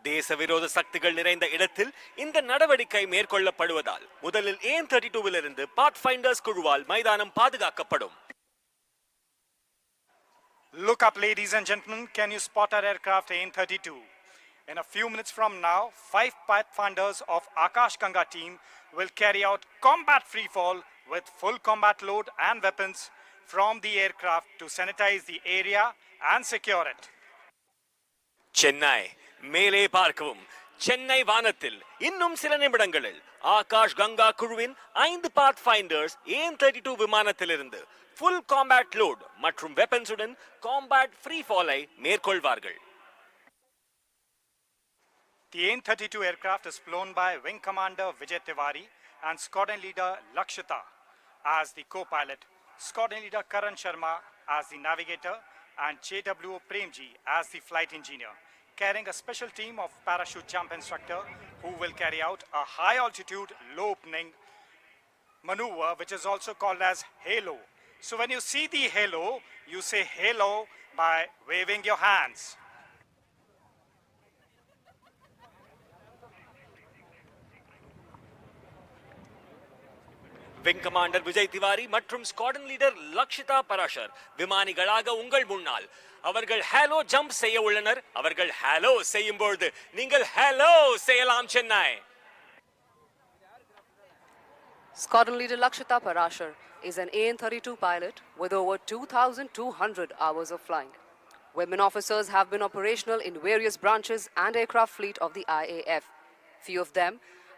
தேசவிரோத சக்திகள் நிறைந்த இடத்தில் இந்த நடவடிக்கை மேற்கொள்ளப்படுவதால் முதலில் AN-32 பாத்ஃபைண்டர்ஸ் குழுவால் மைதானம் பாதுகாக்கப்படும். Look up, ladies and gentlemen. Can you spot our aircraft AN-32? In a few minutes from now, 5 pathfinders of Akash Ganga team will carry out combat freefall with full combat load and weapons from the aircraft to sanitize the area and secure it. Chennai, மேலே பார்க்கவும். சென்னை வானத்தில் இன்னும் சில நிமிடங்களில் ஆகாஷ் கங்கா குழுவின் 5 பாத்ஃபைண்டர்ஸ் AN-32 விமானத்திலிருந்து full combat load மற்றும் வெப்பன்ஸுடன் combat freefall-ஐ மேற்கொள்வார்கள். The AN-32 aircraft is flown by Wing Commander Vijay Tiwari and Squadron Leader Lakshita as the co-pilot, Squadron Leader Karan Sharma as the navigator, and JWO Premji as the flight engineer, carrying a special team of parachute jump instructor who will carry out a high altitude low opening maneuver, which is also called as halo. So when you see the halo, you say halo by waving your hands. Wing Commander Vijay Tiwari மற்றும் Squadron Leader Lakshita Parashar விமானிகளாக உங்கள் முன்னால் அவர்கள் hello jump செய்ய உள்ளனர். அவர்கள் hello செய்யும் பொழுது நீங்கள் ஹலோ செய்யலாம் Chennai. Squadron Leader Lakshita Parashar is an AN-32 pilot with over 2,200 hours of flying. Women officers have been operational in various branches and aircraft fleet of the IAF. Few of them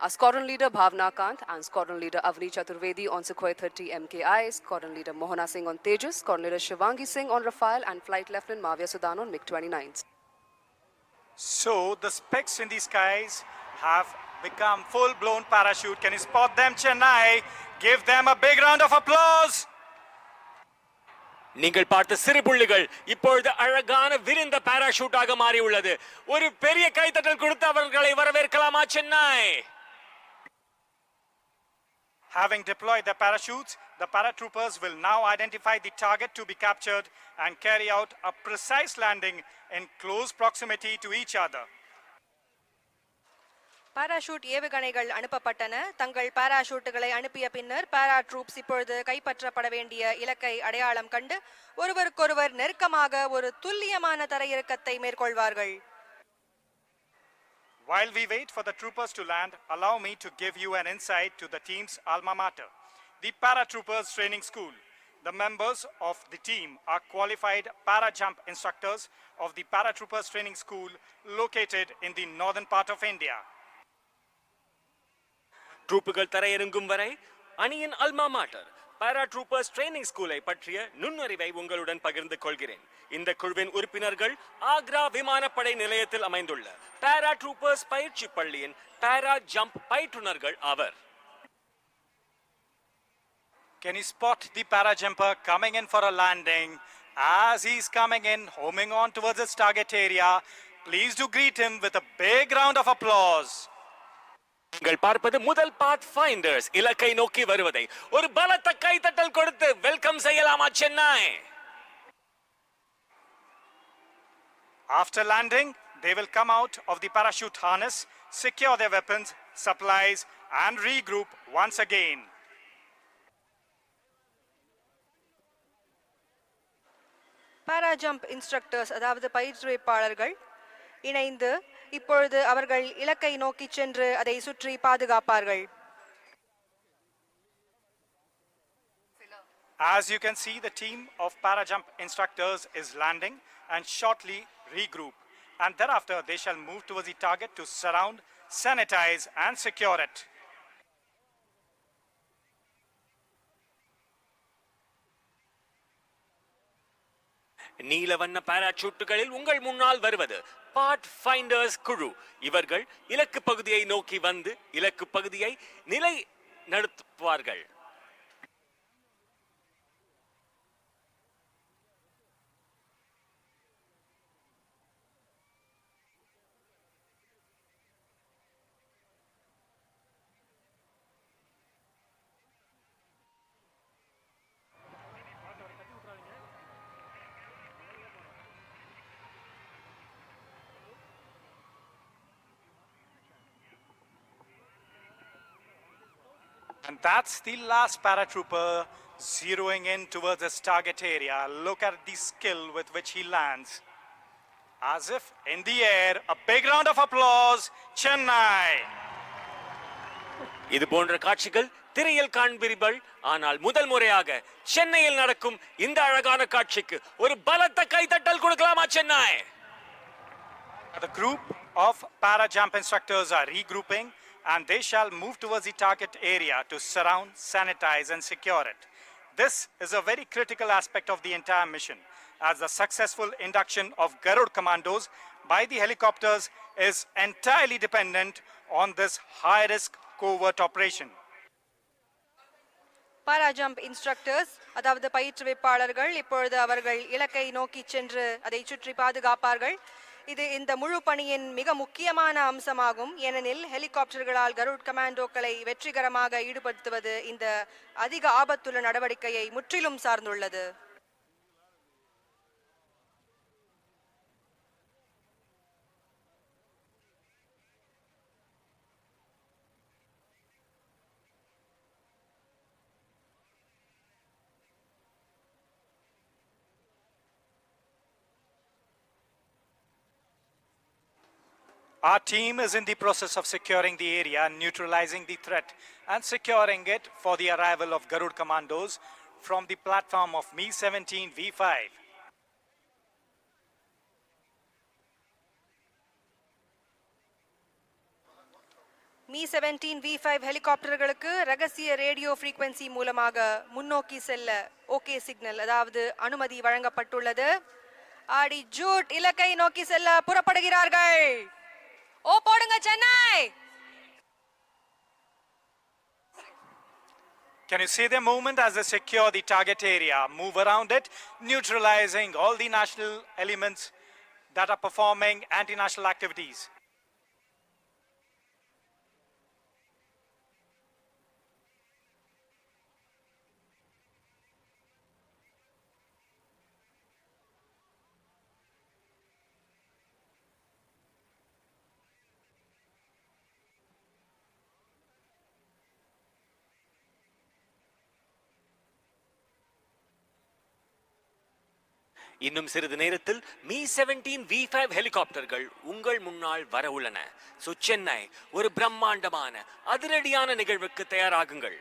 are Squadron Leader Bhavna Kant and Squadron Leader Avni Chaturvedi on Sukhoi 30 MKI, Squadron Leader Mohana Singh on Tejas, Squadron Leader Shivangi Singh on Rafale, and Flight Lieutenant Mavya Sudan on MiG-29s. So the specks in the skies have become full-blown parachute. Can you spot them, Chennai? Give them a big round of applause. நீங்கள் பார்த்த சிறு புள்ளிகள் இப்பொழுது அழகான விரிந்த பாராஷூட்டாக மாறி உள்ளது. ஒரு பெரிய கைத்தட்டல் கொடுத்து அவர்களை வரவேற்கலாமா Chennai? Having deployed their parachutes, the paratroopers will now identify the target to be captured and carry out a precise landing in close proximity to each other. Parachute ஏவுகணைகள் அனுப்பப்பட்டன. தங்கள் பாராஷூட்டுகளை அனுப்பிய பின்னர் பாராட்ரூப்ஸ் இப்பொழுது கைப்பற்றப்பட வேண்டிய இலக்கை அடையாளம் கண்டு ஒருவருக்கொருவர் நெருக்கமாக ஒரு துல்லியமான தரையிறக்கத்தை மேற்கொள்வார்கள். While we wait for the troopers to land, allow me to give you an insight to the team's alma mater, the Paratroopers Training School. The members of the team are qualified para-jump instructors of the Paratroopers Training School located in the northern part of India. ட்ரூப்புகள் தரையிறங்கும் வரை அணியின் அல்மா மாட்டர் பாராட்ரூப்பர்ஸ் training ஸ்கூலை பற்றிய நுண்ணறிவை உங்களுடன் பகிர்ந்து கொள்கிறேன். இந்த குழுவின் உறுப்பினர்கள் ஆக்ரா விமானப்படை நிலையத்தில் அமைந்துள்ள பாராட்ரூப்பர்ஸ் பயிற்சி பள்ளியின் பாரா ஜம்ப் பயிற்றுனர்கள் ஆவர். Can you spot the para-jumper coming in for a landing? As he's coming in, homing on towards his target area, please do greet him with a big round of applause. நீங்கள் பார்ப்பது முதல் பாத்ஃபைண்டர்ஸ் இலக்கை நோக்கி வருவதை ஒரு பலத்த கைத்தட்டல் கொடுத்து வெல்கம் செய்யலாமா Chennai? After landing, they will come out of the parachute harness, secure their weapons, supplies, and regroup once again. Para jump instructors அதாவது பயிற்றுவிப்பாளர்கள் இணைந்து இப்பொழுது அவர்கள் இலக்கை நோக்கி சென்று அதை சுற்றி பாதுகாப்பார்கள். As you can see, the team of para-jump instructors is landing and shortly regroup, and thereafter they shall move towards the target to surround, sanitize, and secure it. நீலவண்ண பாராசூட்டுகளில் உங்கள் முன்னால் வருவது பாத்ஃபைண்டர்ஸ் குழு. இவர்கள் இலக்கு பகுதியை நோக்கி வந்து இலக்கு பகுதியை நிலை நடத்துவார்கள். And that's the last paratrooper zeroing in towards his target area. Look at the skill with which he lands. As if in the air, a big round of applause, Chennai. இது போன்ற காட்சிகள் திரையில் காண்பீர்கள். ஆனால் முதல் முறையாக சென்னையில் நடக்கும் இந்த அழகான காட்சிக்கு ஒரு பலத்த கைதட்டல் கொடுக்கலாமா Chennai? The group of para jump instructors are regrouping and they shall move towards the target area to surround, sanitize and secure it. This is a very critical aspect of the entire mission, as the successful induction of Garud commandos by the helicopters is entirely dependent on this high-risk covert operation. Para jump instructors அதாவது பயிற்றுவிப்பாளர்கள் இப்பொழுது அவர்கள் இலக்கை நோக்கி சென்று அதை சுற்றி பாதுகாப்பார்கள். இது இந்த முழு பணியின் மிக முக்கியமான அம்சமாகும். ஏனெனில் ஹெலிகாப்டர்களால் கருட் கமாண்டோக்களை வெற்றிகரமாக ஈடுபடுத்துவது இந்த அதிக ஆபத்துள்ள நடவடிக்கையை முற்றிலும் சார்ந்துள்ளது. Our team is in the process of securing the area, neutralizing the threat and securing it for the arrival of Garud commandos from the platform of Mi-17 V5. Mi-17 V5 ஹெலிகாப்டர்களுக்கு ரகசிய ரேடியோ ஃப்ரீக்வென்சி மூலமாக முன்னோக்கி செல்ல okay signal அதாவது அனுமதி வழங்கப்பட்டுள்ளது. ஆடி Jude இலக்கை நோக்கி செல்ல புறப்படுகிறார்கள். ஓ போடுங்க Chennai. Can you see their movement as they secure the target area, move around it, neutralizing all the national elements that are performing anti-national activities? இன்னும் சிறிது நேரத்தில் Mi-17 V5 ஹெலிகாப்டர்கள் உங்கள் முன்னால் வர உள்ளன. சென்னை ஒரு பிரம்மாண்டமான அதிரடியான நிகழ்வுக்கு தயாராகுங்கள்.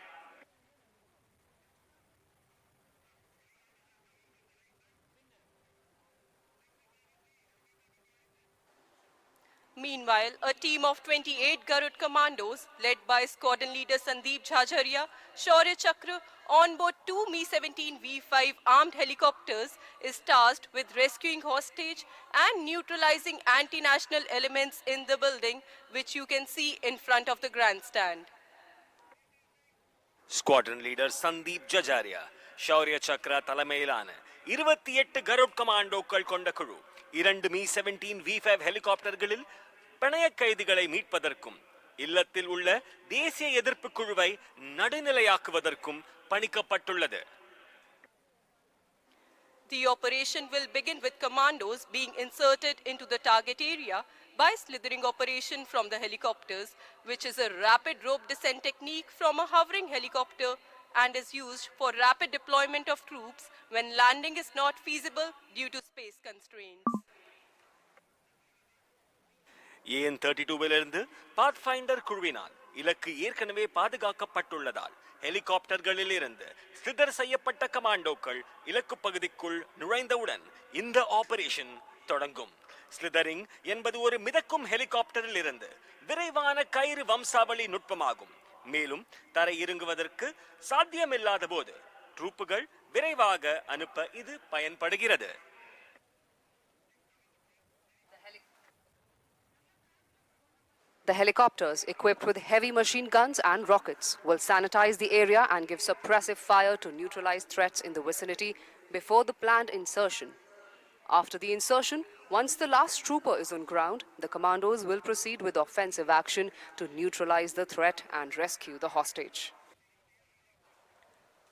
Meanwhile, a team of 28 Garud commandos, led by squadron leader Sandeep Jhajaria, Shaurya Chakra, on board two Mi-17 V5 armed helicopters, is tasked with rescuing hostage and neutralizing anti-national elements in the building, which you can see in front of the grandstand. Squadron leader Sandeep Jhajaria, Shaurya Chakra தலைமையிலான 28 கருட் கமாண்டோக்கள் கொண்ட குழு 2 Mi-17 V5 ஹெலிகாப்டர்களில் பணைய கைதிகளை மீட்பதற்கும் இல்லத்தில் உள்ள தேசிய எதிர்ப்பு குழுவை நடுநிலையாக்குவதற்கும் பணிக்கப்பட்டுள்ளது. The operation will begin with commandos being inserted into the target area by slithering operation from the helicopters, which is a rapid rope descent technique from a hovering helicopter and is used for rapid deployment of troops when landing is not feasible due to space constraints. AN-32விலிருந்து pathfinder குழுவினால் இலக்கு ஏற்கனவே பாதுகாக்கப்பட்டுள்ளதால் ஹெலிகாப்டர்களில் இருந்து slither செய்யப்பட்ட கமாண்டோக்கள் இலக்கு பகுதிக்குள் நுழைந்தவுடன் இந்த operation தொடங்கும். ஸ்லிதரிங் என்பது ஒரு மிதக்கும் ஹெலிகாப்டரில் இருந்து விரைவான கயிறு வம்சாவளி நுட்பமாகும். மேலும் தரை இறங்குவதற்கு சாத்தியமில்லாத போது ட்ரூப்புகள் விரைவாக அனுப்ப இது பயன்படுகிறது. The helicopters, equipped with heavy machine guns and rockets, will sanitize the area and give suppressive fire to neutralize threats in the vicinity before the planned insertion. After the insertion, once the last trooper is on ground, the commandos will proceed with offensive action to neutralize the threat and rescue the hostage.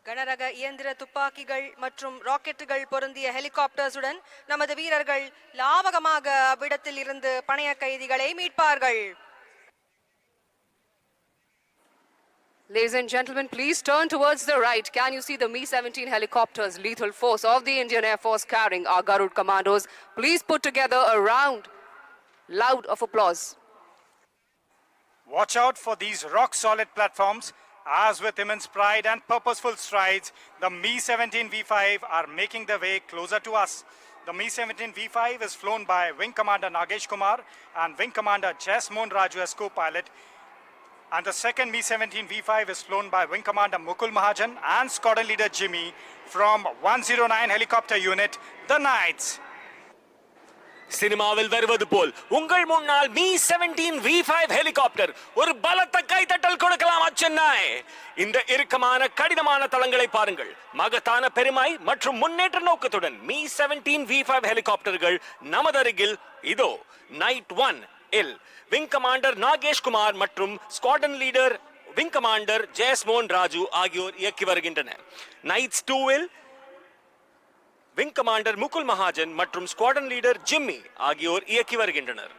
கனரக இயந்திர துப்பாக்கிகள் மற்றும் ராக்கெட்டுகள் பொருந்திய ஹெலிகாப்டர்ஸுடன் நமது வீரர்கள் லாவகமாக அவ்விடத்தில் இருந்து பணைய கைதிகளை மீட்பார்கள். Ladies and gentlemen, please turn towards the right. Can you see the Mi-17 helicopters, lethal force of the Indian Air Force carrying our Garud commandos? Please put together a round, loud of applause. Watch out for these rock-solid platforms. As with immense pride and purposeful strides, the Mi-17 V5 are making their way closer to us. The Mi-17 V5 is flown by Wing Commander Nagesh Kumar and Wing Commander Jasmohan Raju as co-pilot. And the second Mi-17 V5 is flown by Wing Commander Mukul Mahajan and Squadron Leader Jimmy from 109 Helicopter Unit, the Knights. சினிமாவில் வருவது போல் உங்கள் முன்னால் Mi-17 V5 helicopter ஒரு பலத்த கைத்தட்டல் கொடுக்கலாம் சென்னை. இந்த இறுக்கமான கடினமான தளங்களை பாருங்கள். மகத்தான பெருமை மற்றும் முன்னேற்ற நோக்கத்துடன் Mi-17 V5 ஹெலிகாப்டர்கள் நமது அருகில் இதோ நைட் 1 இல் விங் கமாண்டர் நாகேஷ் குமார் மற்றும் squadron leader wing commander Jayasmohan Raju ஆகியோர் இயக்கி வருகின்றனர். நைட்ஸ் 2 இல் விங் கமாண்டர் முகுல் மகாஜன் மற்றும் ஸ்குவாட்ரன் லீடர் ஜிம்மி ஆகியோர் இயக்கி வருகின்றனர்.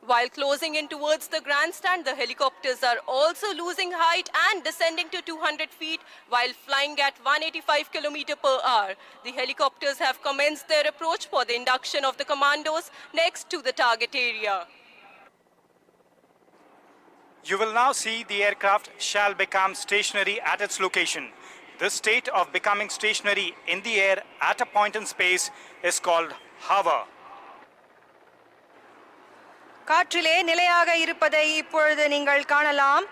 While closing in towards the grandstand, the helicopters are also losing height and descending to 200 feet while flying at 185 km per hour. The helicopters have commenced their approach for the induction of the commandos next to the target area. You will now see the aircraft shall become stationary at its location. This state of becoming stationary in the air at a point in space is called hover. காற்றிலே நிலையாக இருப்பதை இப்பொழுது நீங்கள் காணலாம்.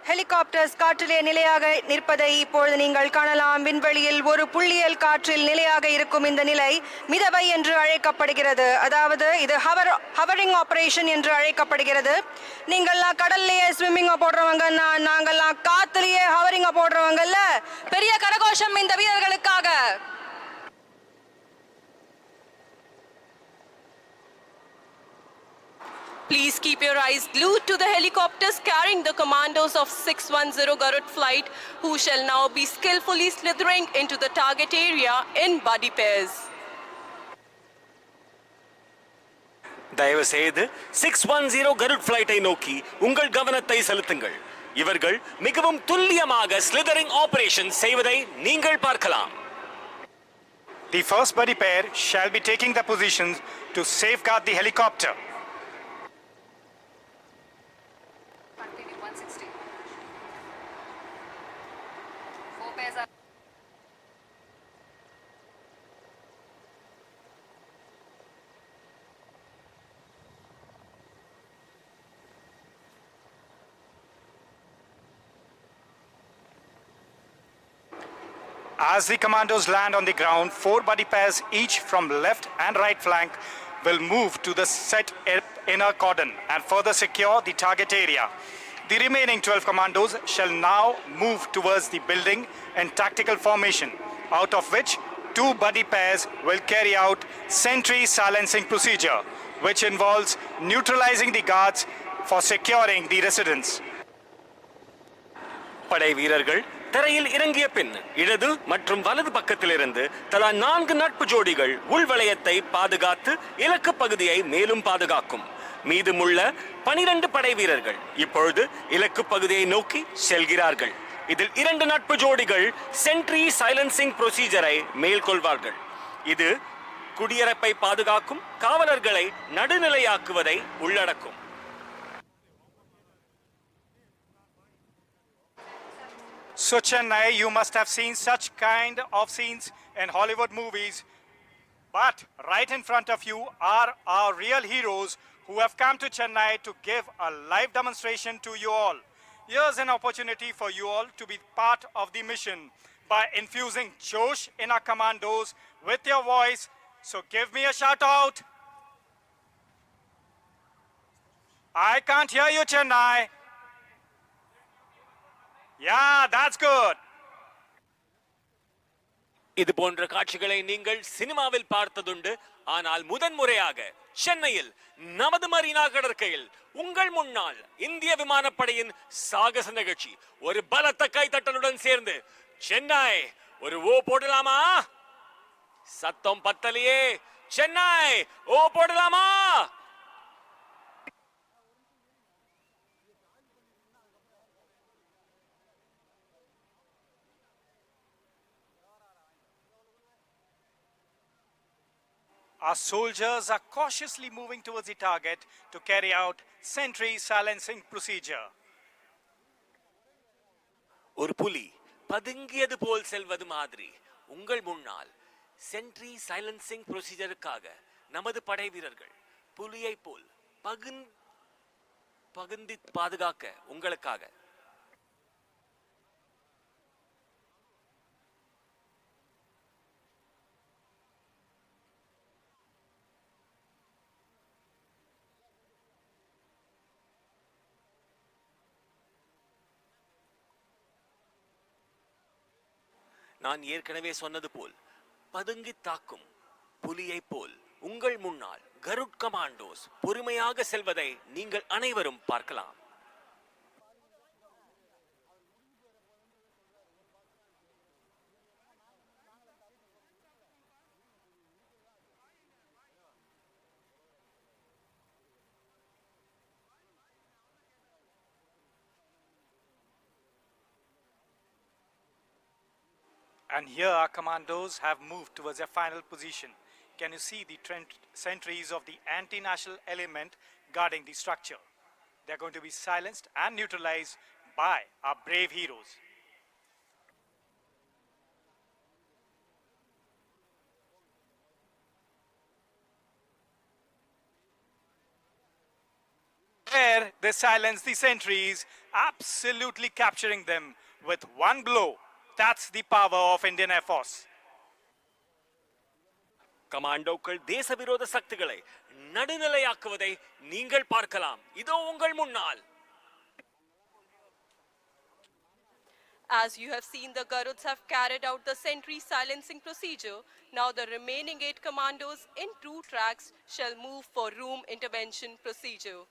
Helicopters காற்றிலே நிலையாக நிற்பதை இப்பொழுது நீங்கள் காணலாம். விண்வெளியில் ஒரு புள்ளியல் காற்றில் நிலையாக இருக்கும் இந்த நிலை மிதவை என்று அழைக்கப்படுகிறது. அதாவது இது ஹவரிங் ஆபரேஷன் என்று அழைக்கப்படுகிறது. நீங்கள்லாம் கடல்லையே ஸ்விம்மிங்க போடுறவங்க, நாங்கள்லாம் காத்துலயே ஹவரிங்க போடுறவங்கல்ல. பெரிய கரகோஷம் இந்த வீரர்களுக்காக. Please keep your eyes glued to the helicopters carrying the commandos of 610 Garud flight, who shall now be skillfully slithering into the target area in buddy pairs. தயவு செய்து 610 கருட் ஃபிளைட்டை நோக்கி உங்கள் கவனத்தை செலுத்துங்கள். இவர்கள் மிகவும் துல்லியமாக ஸ்லிதரிங் ஆபரேஷன் செய்வதை நீங்கள் பார்க்கலாம். The first buddy pair shall be taking the positions to safeguard the helicopter. As the commandos land on the ground, 4 buddy pairs each from left and right flank will move to the set inner cordon and further secure the target area. The remaining 12 commandos shall now move towards the building in tactical formation, out of which 2 buddy pairs will carry out sentry silencing procedure, which involves neutralizing the guards for securing the residence. படை வீரர்கள் தரையில் இறங்கிய பின் இடது மற்றும் வலது பக்கத்திலிருந்து தலா 4 நட்பு ஜோடிகள் உள்வளையத்தை பாதுகாத்து இலக்கு பகுதியை மேலும் பாதுகாக்கும். மீதமுள்ள 12 படை வீரர்கள் இப்பொழுது இலக்கு பகுதியை நோக்கி செல்கிறார்கள். இதில் 2 நட்பு ஜோடிகள் சென்ட்ரி சைலன்சிங் ப்ரொசீஜரை மேற்கொள்வார்கள். இது குடியரப்பை பாதுகாக்கும் காவலர்களை நடுநிலையாக்குவதை உள்ளடக்கும். So Chennai, you must have seen such kind of scenes in Hollywood movies. But right in front of you are our real heroes who have come to Chennai to give a live demonstration to you all. Here's an opportunity for you all to be part of the mission by infusing Josh in our commandos with your voice. So give me a shout out. I can't hear you, Chennai. Yeah, that's good. இது போன்ற காட்சிகளை நீங்கள் சினிமாவில் பார்த்ததுண்டு. ஆனால் முதன்முறையாக சென்னையில் நமது Marina கடற்கையில் உங்கள் முன்னால் இந்திய விமானப்படையின் சாகச நிகழ்ச்சி ஒரு பலத்த கைத்தட்டலுடன் சேர்ந்து சென்னை ஒரு ஓ போடலாமா? சத்தம் பத்தலையே. சென்னை ஓ போடலாமா? Our soldiers are cautiously moving towards the target to carry out sentry silencing procedure. ஒரு புலி பதுங்கியது போல் செல்வது மாதிரி உங்கள் முன்னால் சென்ட்ரி சைலன்சிங் ப்ரொசீஜருக்காக நமது படை வீரர்கள் புலியை போல் பகுந்தி பாதுகாக்க உங்களுக்காக. நான் ஏற்கனவே சொன்னது போல் பதுங்கி தாக்கும் புலியை போல் உங்கள் முன்னால் கருட் கமாண்டோஸ் பொறுமையாக செல்வதை நீங்கள் அனைவரும் பார்க்கலாம். And here our commandos have moved towards their final position. Can you see the sentries of the anti-national element guarding the structure? They are going to be silenced and neutralized by our brave heroes. There they silence the sentries, absolutely capturing them with one blow. That's the power of Indian Airforce. கமாண்டோக்கள் தேசவிரோத சக்திகளை நடுநிலையாக்குவதை நீங்கள் பார்க்கலாம். இதோ உங்கள் முன்னால். As you have seen, the Garuds have carried out the sentry silencing procedure. Now the remaining 8 commandos in 2 tracks shall move for room intervention procedure.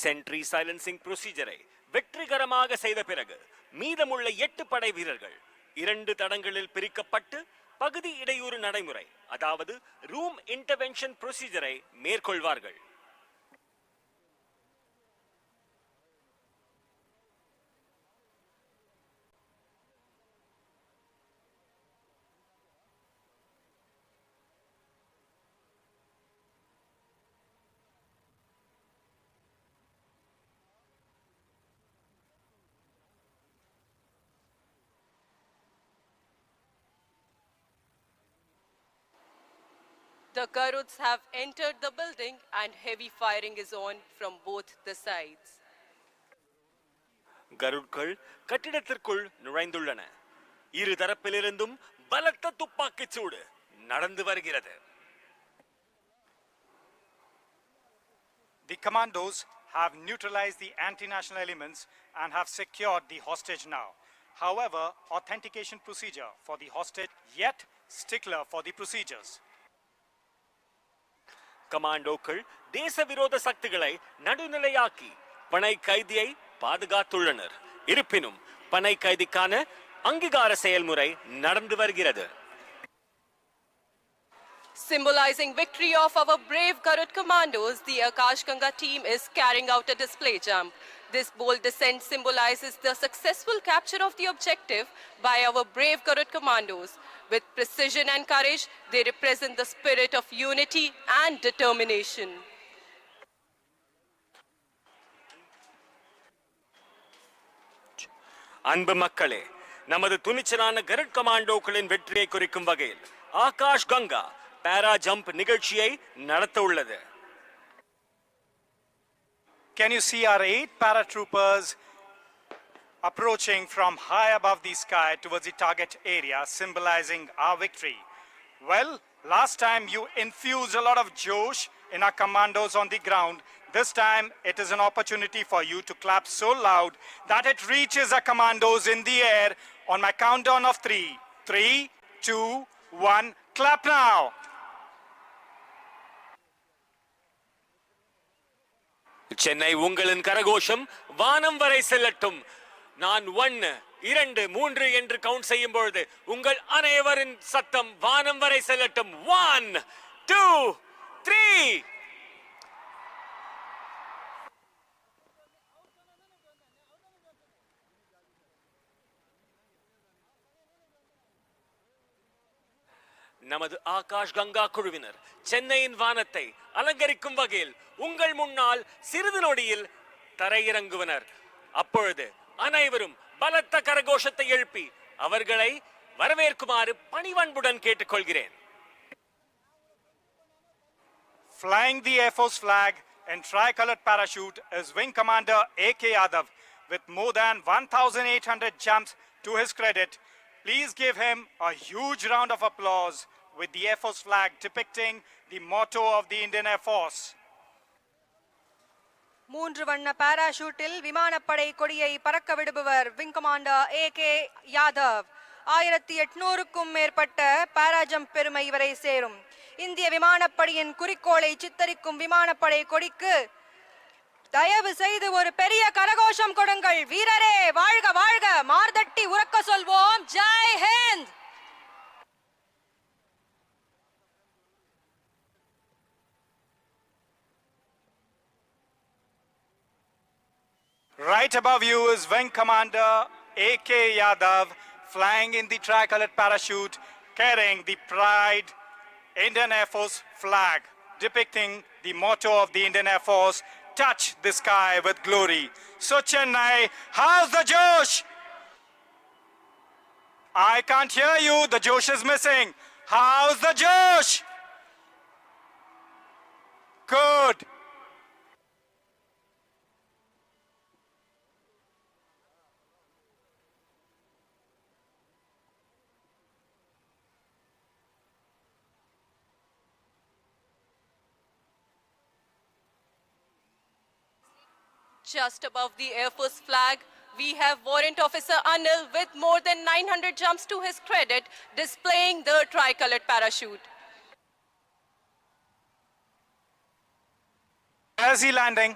Sentry silencing ப்ரொசீஜரை வெற்றிகரமாக செய்த பிறகு மீதமுள்ள 8 படை வீரர்கள் 2 தடங்களில் பிரிக்கப்பட்டு பகுதி இடையூறு நடைமுறை, அதாவது ரூம் இன்டர்வென்ஷன் ப்ரொசீஜரை மேற்கொள்வார்கள். The Garuds have entered the building and heavy firing is on from both the sides. கருட்கள் கட்டிடத்திற்குள் நுழைந்துள்ளன. இரு தரப்பிலிருந்தும் பலத்த துப்பாக்கிச் சூடு நடந்து வருகிறது. The commandos have neutralized the anti-national elements and have secured the hostage now. However, authentication procedure for the hostage yet stickler for the procedures. கமாண்டோக்கள் தேசவிரோத சக்திகளை நடுநிலையாக்கி பனை கைதியை பாதுகாத்துள்ளனர். இருப்பினும் பனை கைதிக்கான அங்கீகார செயல்முறை நடந்து வருகிறது. Symbolizing victory of our brave Garud commandos, the Akash Ganga team is carrying out a display jump. This bold descent symbolizes the successful capture of the objective by our brave Garud commandos. With precision and courage, they represent the spirit of unity and determination. அன்பு மக்களே, நமது துணிச்சலான கருட் கமாண்டோக்களின் வெற்றியை குறிக்கும் வகையில் ஆகாஷ் கங்கா பாரா jump நிகழ்ச்சியை நடத்த உள்ளது. Can you see our 8 paratroopers approaching from high above the sky towards the target area, symbolizing our victory? Well, last time you infused a lot of josh in our commandos on the ground. This time it is an opportunity for you to clap so loud that it reaches our commandos in the air. On my countdown of 3, 3, 2, 1, clap now! Chennai உங்களின் கரகோஷம் வானம் வரை செல்லட்டும். நான் 1, 2, 3 என்று count செய்யும் பொழுது உங்கள் அனைவரின் சத்தம் வானம் வரை செல்லட்டும். 1, 2, 3. நமது ஆகாஷ் கங்கா குழுவினர் சென்னையின் வானத்தை அலங்கரிக்கும் வகையில் உங்கள் முன்னால் சிறிது நொடியில் தரையிறங்குவனர். அப்பொழுது அனைவரும் பலத்த கரகோஷத்தை எழுப்பி அவர்களை வரவேற்குமாறு பணிவன்புடன் கேட்டுக்கொள்கிறேன். Flying the Air Force flag in tricolored parachute is Wing Commander A.K. Yadav with more than 1,800 jumps to his credit. Please give him a huge round of applause with the Air Force flag depicting the motto of the Indian Air Force. மூன்று வண்ண பாராஷூட்டில் விமானப்படை கொடியை பறக்க விடுபவர் wing commander A.K. Yadav. 1800க்கும் மேற்பட்ட பாராஜம்ப் பெருமை இவரை சேரும். இந்திய விமானப்படையின் குறிக்கோளை சித்தரிக்கும் விமானப்படை கொடிக்கு தயவு செய்து ஒரு பெரிய கரகோஷம் கொடுங்கள். வீரரே வாழ்க வாழ்க, மார்தட்டி உறக்க சொல்வோம், Jai Hind. Right above you is Wing Commander A.K. Yadav flying in the tricolored parachute carrying the Pride Indian Air Force flag depicting the motto of the Indian Air Force, touch the sky with glory. So Chennai, how's the Josh? I can't hear you, the Josh is missing. How's the Josh? Good. Just above the Air Force flag, we have Warrant Officer Anil with more than 900 jumps to his credit, displaying the tricolored parachute. Where's he landing?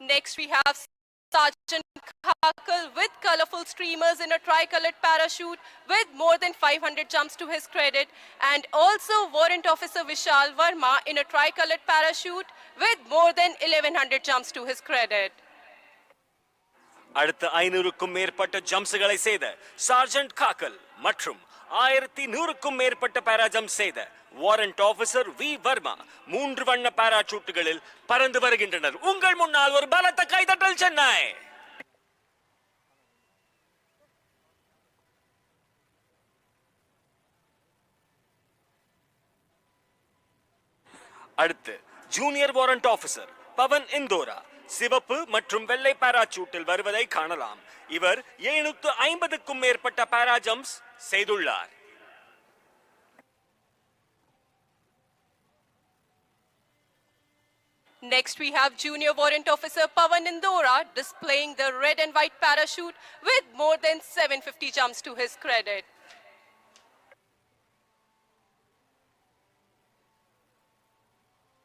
Next, we have Sergeant Kakal with colorful streamers in a tricolored parachute with more than 500 jumps to his credit, and also Warrant Officer Vishal Verma in a tricolored parachute with more than 1100 jumps to his credit. அடுத்த 500க்கும் மேற்பட்ட ஜம்ப்ஸ்களை செய்த sergeant Gaggal மற்றும் 1100க்கும் மேற்பட்ட பாராஜம்ப் செய்த warrant officer we Verma 3 வண்ண பாராசூட்டுகளில் பறந்து வருகின்றனர். உங்கள் முன்னால் ஒரு பலத்த கைதட்டல் சென்னை. அடுத்து ஜூனியர் வாரண்ட் ஆபீசர் பவன் இந்தோரா சிவப்பு மற்றும் வெள்ளை பாராசூட்டில் வருவதை காணலாம். இவர் 750க்கும் மேற்பட்ட பாராஜம்ப்ஸ் செய்துள்ளார். Next, we have Junior Warrant Officer Pavan Indora displaying the red and white parachute with more than 750 jumps to his credit.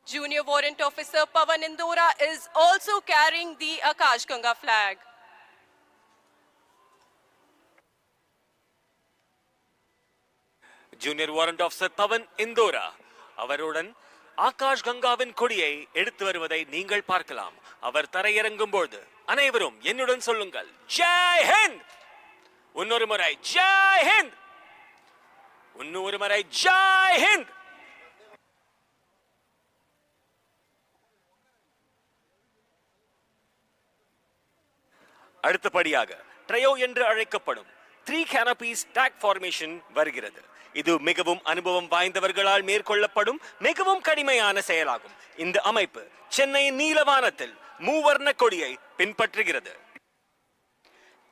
Junior Warrant Officer Pavan Indora is also carrying the Akash Ganga flag. Junior warrant officer Pavan Indora அவருடன் ஆகாஷ் கங்காவின் கொடியை எடுத்து வருவதை நீங்கள் பார்க்கலாம். அவர் தரையிறங்கும் போது அனைவரும் என்னுடன் சொல்லுங்கள், ஜெய் ஹிந்த். இன்னொரு முறை ஜெய் ஹிந்த். இன்னொரு முறை ஜெய் ஹிந்த். அடுத்தபடியாக ட்ரையோ என்று அழைக்கப்படும் 3 canopies stack formation வருகிறது. இது மிகவும் அனுபவம் வாய்ந்தவர்களால் மேற்கொள்ளப்படும் மிகவும் கடிமையான செயலாகும். இந்த அமைப்பு சென்னையின் நீலவானத்தில் மூவர்ண கொடியை பின்பற்றுகிறது.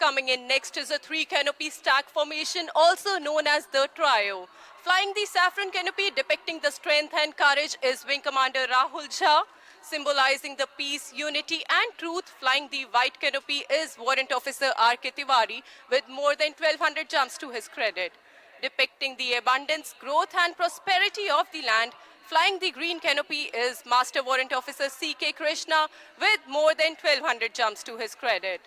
Coming in next is a 3 canopy stack formation, also known as the trio. Flying the saffron canopy depicting the strength and courage is Wing Commander Rahul Jha. Symbolizing the peace, unity and truth, flying the white canopy is Warrant Officer R.K. Tiwari with more than 1200 jumps to his credit. Depicting the abundance, growth and prosperity of the land, flying the green canopy is Master Warrant Officer C.K. Krishna with more than 1200 jumps to his credit.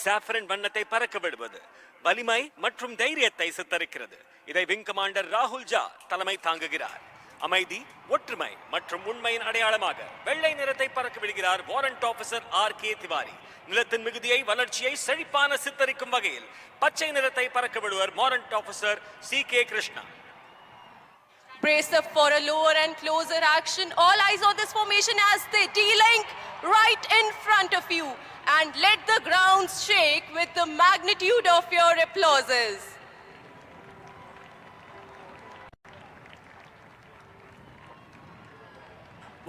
Saffron வண்ணத்தை பறக்க விடுவது வலிமை மற்றும் தைரியத்தை சித்தரிக்கிறது. இதை wing commander ராகுல் ஜா தலைமை தாங்குகிறார். அமைதி, ஒற்றுமை மற்றும் உண்மையின் அடையாளமாக வெள்ளை நிறத்தை பறக்க விடுகிறார் வாரண்ட் ஆபீசர் ஆர்.கே. திவாரி. நிலத்தின் மிகுதியை, வளர்ச்சியை செழிப்பான சித்தரிக்கும் வகையில் பச்சை நிறத்தை பறக்க விடுவர் warrant officer சி.கே. Krishna. Brace up for a lower and closer action. All eyes on this formation as they de-link right in front of you. And let the ground shake with the magnitude of your applauses.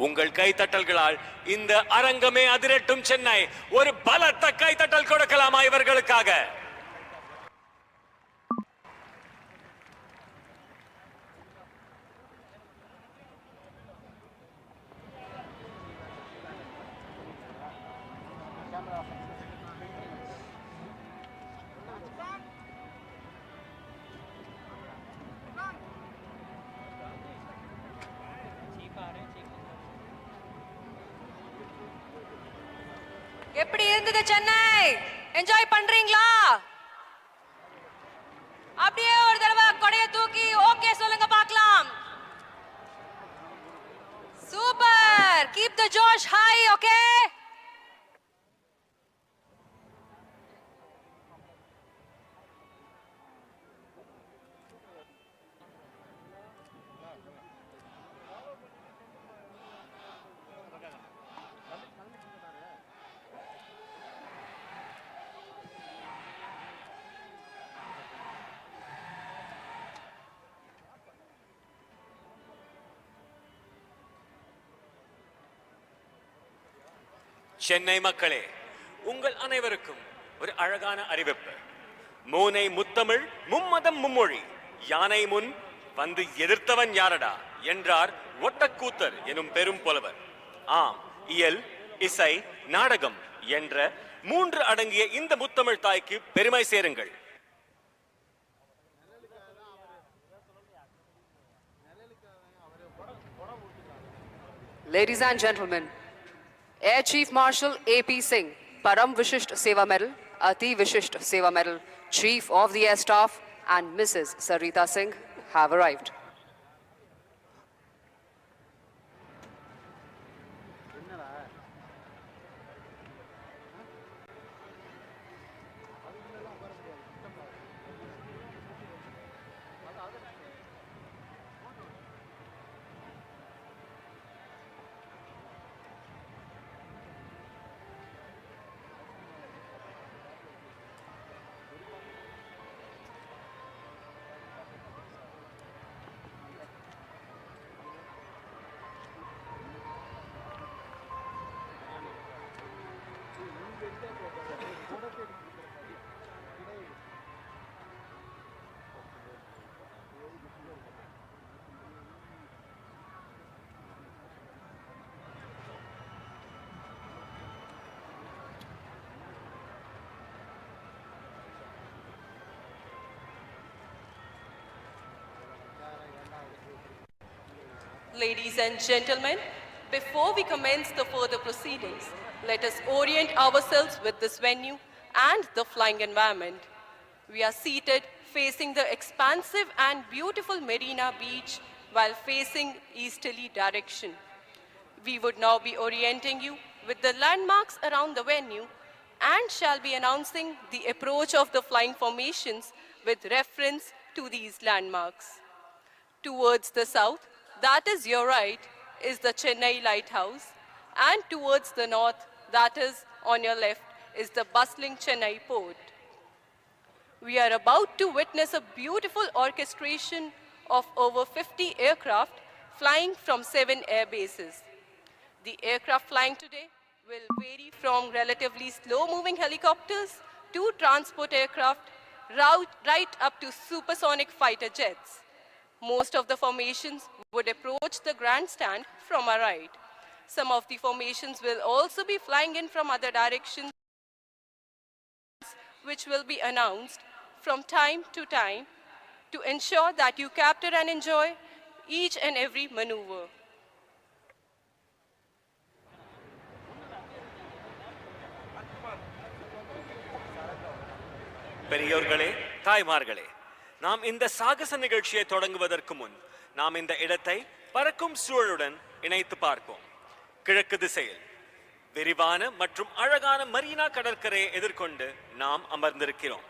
உங்கள் கைத்தட்டல்களால் இந்த அரங்கமே அதிரட்டும். சென்னை ஒரு பலத்த கைத்தட்டல் கொடுக்கலாமா இவர்களுக்காக? எப்படி இருந்தது Chennai? Enjoy பண்றீங்களா? அப்படியே ஒரு தடவை கொடைய தூக்கி ஓகே சொல்லுங்க பார்க்கலாம். Super. Keep the Josh high, okay? Chennai மக்களே, உங்கள் அனைவருக்கும் ஒரு அழகான அறிவிப்பு. மூனை முத்தமிழ், மும்மதம் மும்மொழி, யானை முன் வந்து எதிர்த்தவன் யாரடா என்றார் ஒட்டக்கூத்தர் எனும் பெரும் புலவர். ஆம், இயல், இசை, நாடகம் என்ற 3 அடங்கிய இந்த முத்தமிழ் தாய்க்கு பெருமை சேருங்கள். Ladies and gentlemen, Air Chief Marshal A.P. Singh, Param Vishisht Seva Medal, Ati Vishisht Seva Medal, Chief of the Air Staff and Mrs. Sarita Singh have arrived. Ladies and gentlemen, before we commence the further proceedings, let us orient ourselves with this venue and the flying environment. We are seated facing the expansive and beautiful Marina Beach while facing easterly direction. We would now be orienting you with the landmarks around the venue and shall be announcing the approach of the flying formations with reference to these landmarks. Towards the south, that is your right, is the Chennai Lighthouse, and towards the north, that is on your left, is the bustling Chennai port. We are about to witness a beautiful orchestration of over 50 aircraft flying from 7 air bases. The aircraft flying today will vary from relatively slow-moving helicopters to transport aircraft right up to supersonic fighter jets. Most of the formations would approach the grandstand from our right. Some of the formations will also be flying in from other directions, which will be announced from time to time to ensure that you capture and enjoy each and every maneuver. பெரியோர்களே, தாய்மார்களே, நாம் இந்த சாகச நிகழ்ச்சியை தொடங்குவதற்கு முன் நாம் இந்த இடத்தை பறக்கும் சூழலுடன் இணைத்து பார்ப்போம். கிழக்கு திசையில் விரிவான மற்றும் அழகான மரீனா கடற்கரையை எதிர்கொண்டு நாம் அமர்ந்திருக்கிறோம்.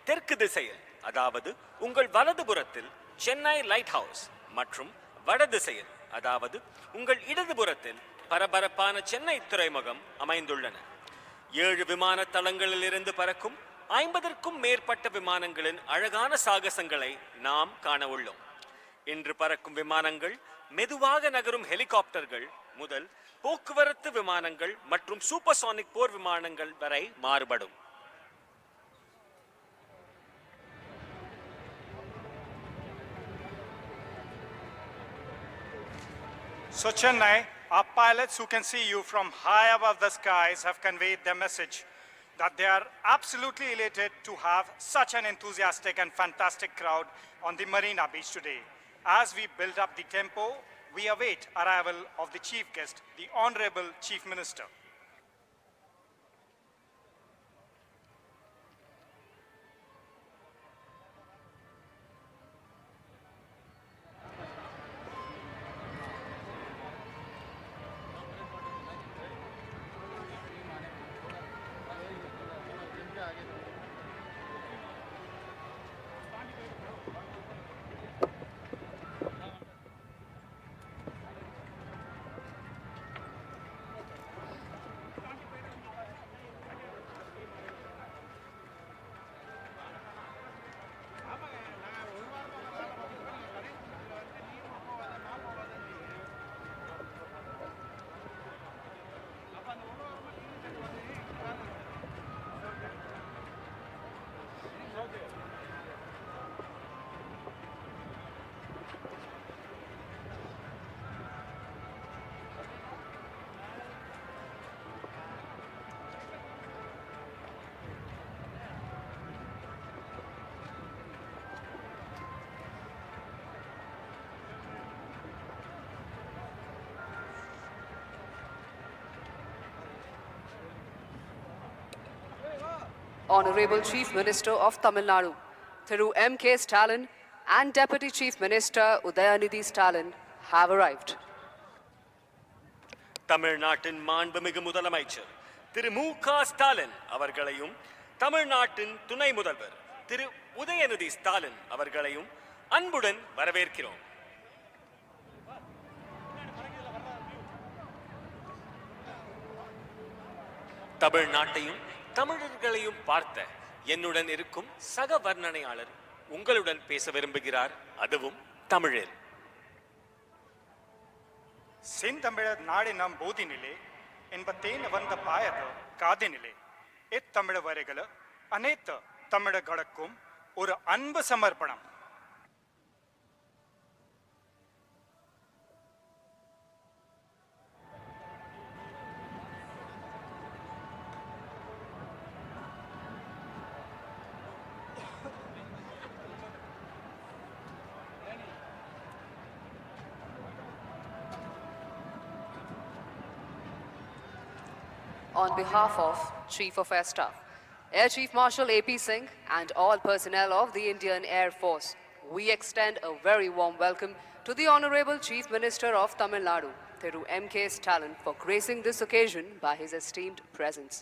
தெற்கு திசையில், அதாவது உங்கள் வலதுபுறத்தில் சென்னை லைட் ஹவுஸ் மற்றும் வட திசையில், அதாவது உங்கள் இடதுபுறத்தில் பரபரப்பான சென்னை துறைமுகம் அமைந்துள்ளன. 7 விமான தளங்களில் இருந்து பறக்கும் 50க்கும் மேற்பட்ட விமானங்களின் அழகான சாகசங்களை நாம் காண உள்ளோம். இன்று பறக்கும் விமானங்கள் மெதுவாக நகரும் ஹெலிகாப்டர்கள் முதல் போக்குவரத்து விமானங்கள் மற்றும் சூப்பர்சானிக் போர் விமானங்கள் வரை மாறுபடும். So Chennai, our pilots who can see you from high above the skies have conveyed their message that they are absolutely elated to have such an enthusiastic and fantastic crowd on the Marina Beach today. As we build up the tempo, we await arrival of the chief guest, the Honorable Chief Minister. Honorable Chief Minister of Tamil Nadu, Thiru M.K. Stalin and Deputy Chief Minister Udayanidhi Stalin have arrived. தமிழ்நாட்டின் மாண்புமிகு முதலமைச்சர் திரு மு.க. ஸ்டாலின் அவர்களையும் தமிழ்நாட்டின் துணை முதல்வர் திரு உதயநிதி ஸ்டாலின் அவர்களையும் அன்புடன் வரவேற்கிறோம். தமிழ்நாட்டையும் தமிழர்களையும் பார்த்த என்னுடன் இருக்கும் சக வர்ணனையாளர் உங்களுடன் பேச விரும்புகிறார், அதுவும் தமிழில். செந்தமிழர் நாடினம் போதினிலே என்பத்தேன் வந்த பாயது காதினிலே இத்தமிழ் வரிகள அனைத்து தமிழர்களுக்கும் ஒரு அன்பு சமர்ப்பணம். On behalf of Chief of Air Staff, Air Chief Marshal A.P. Singh and all personnel of the Indian Air Force, we extend a very warm welcome to the Honorable Chief Minister of Tamil Nadu, Thiru M.K. Stalin, for gracing this occasion by his esteemed presence.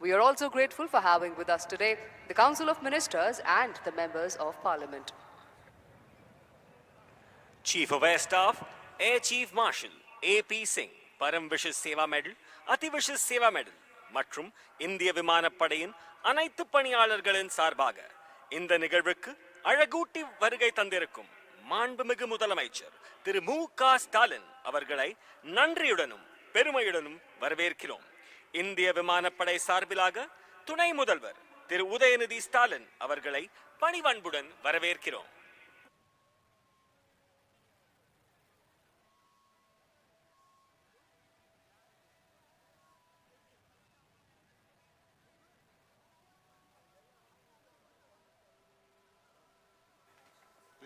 We are also grateful for having with us today the Council of Ministers and the members of Parliament. Chief of Air Staff, Air Chief Marshal A.P. Singh, Param Vishis Seva Medal, Ati Vishis Seva Medal, மற்றும் இந்திய விமானப்படையின் அனைத்து பணியாளர்களின் சார்பாக இந்த நிகழ்வுக்கு அழகூட்டி வருகை தந்திருக்கும் மாண்புமிகு முதலமைச்சர் திரு மு.க. ஸ்டாலின் அவர்களை நன்றியுடனும் பெருமையுடனும் வரவேற்கிறோம். இந்திய விமானப்படை சார்பிலாக துணை முதல்வர் திரு உதயநிதி ஸ்டாலின் அவர்களை பணிவன்புடன் வரவேற்கிறோம்.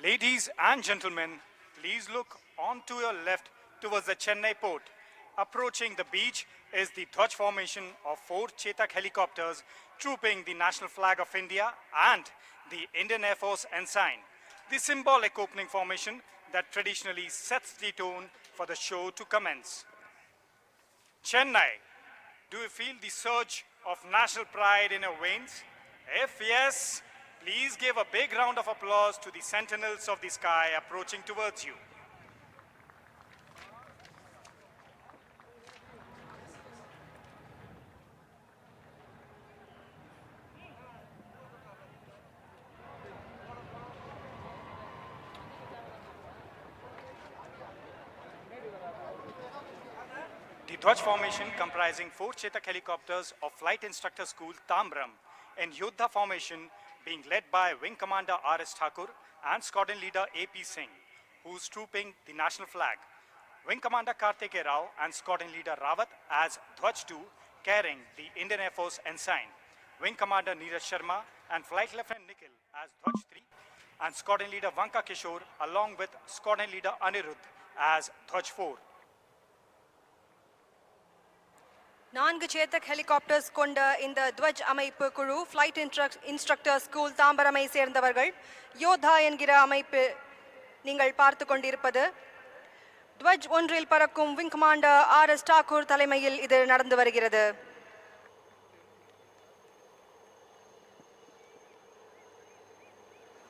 Ladies and gentlemen, please look on to your left towards the Chennai port. Approaching the beach is the Dwaj formation of 4 Chetak helicopters trooping the national flag of India and the Indian Air Force ensign. The symbolic opening formation that traditionally sets the tone for the show to commence. Chennai, do you feel the surge of national pride in your veins? If yes, please give a big round of applause to the sentinels of the sky approaching towards you. The Dwaj formation comprising 4 Chetak helicopters of Flight Instructor School Tambram in Yuddha formation being led by Wing Commander R.S. Thakur and Squadron Leader A.P. Singh, who's trooping the national flag. Wing Commander Kartike Rao and Squadron Leader Rawat as Dwaj 2 carrying the Indian Air Force ensign. Wing Commander Neeraj Sharma and Flight Lieutenant Nikhil as Dwaj 3 and Squadron Leader Vanka Kishore along with Squadron Leader Anirudh as Dwaj 4. 4 Chetak helicopters கொண்ட இந்த துவஜ் அமைப்பு குழு flight instructor school தாம்பரமை சேர்ந்தவர்கள். யோதா என்கிற அமைப்பு நீங்கள் பார்த்து கொண்டிருப்பது. துவஜ் ஒன்றில் பறக்கும் விங் கமாண்டர் ஆர்.எஸ். தாக்கூர் தலைமையில் இது நடந்து வருகிறது.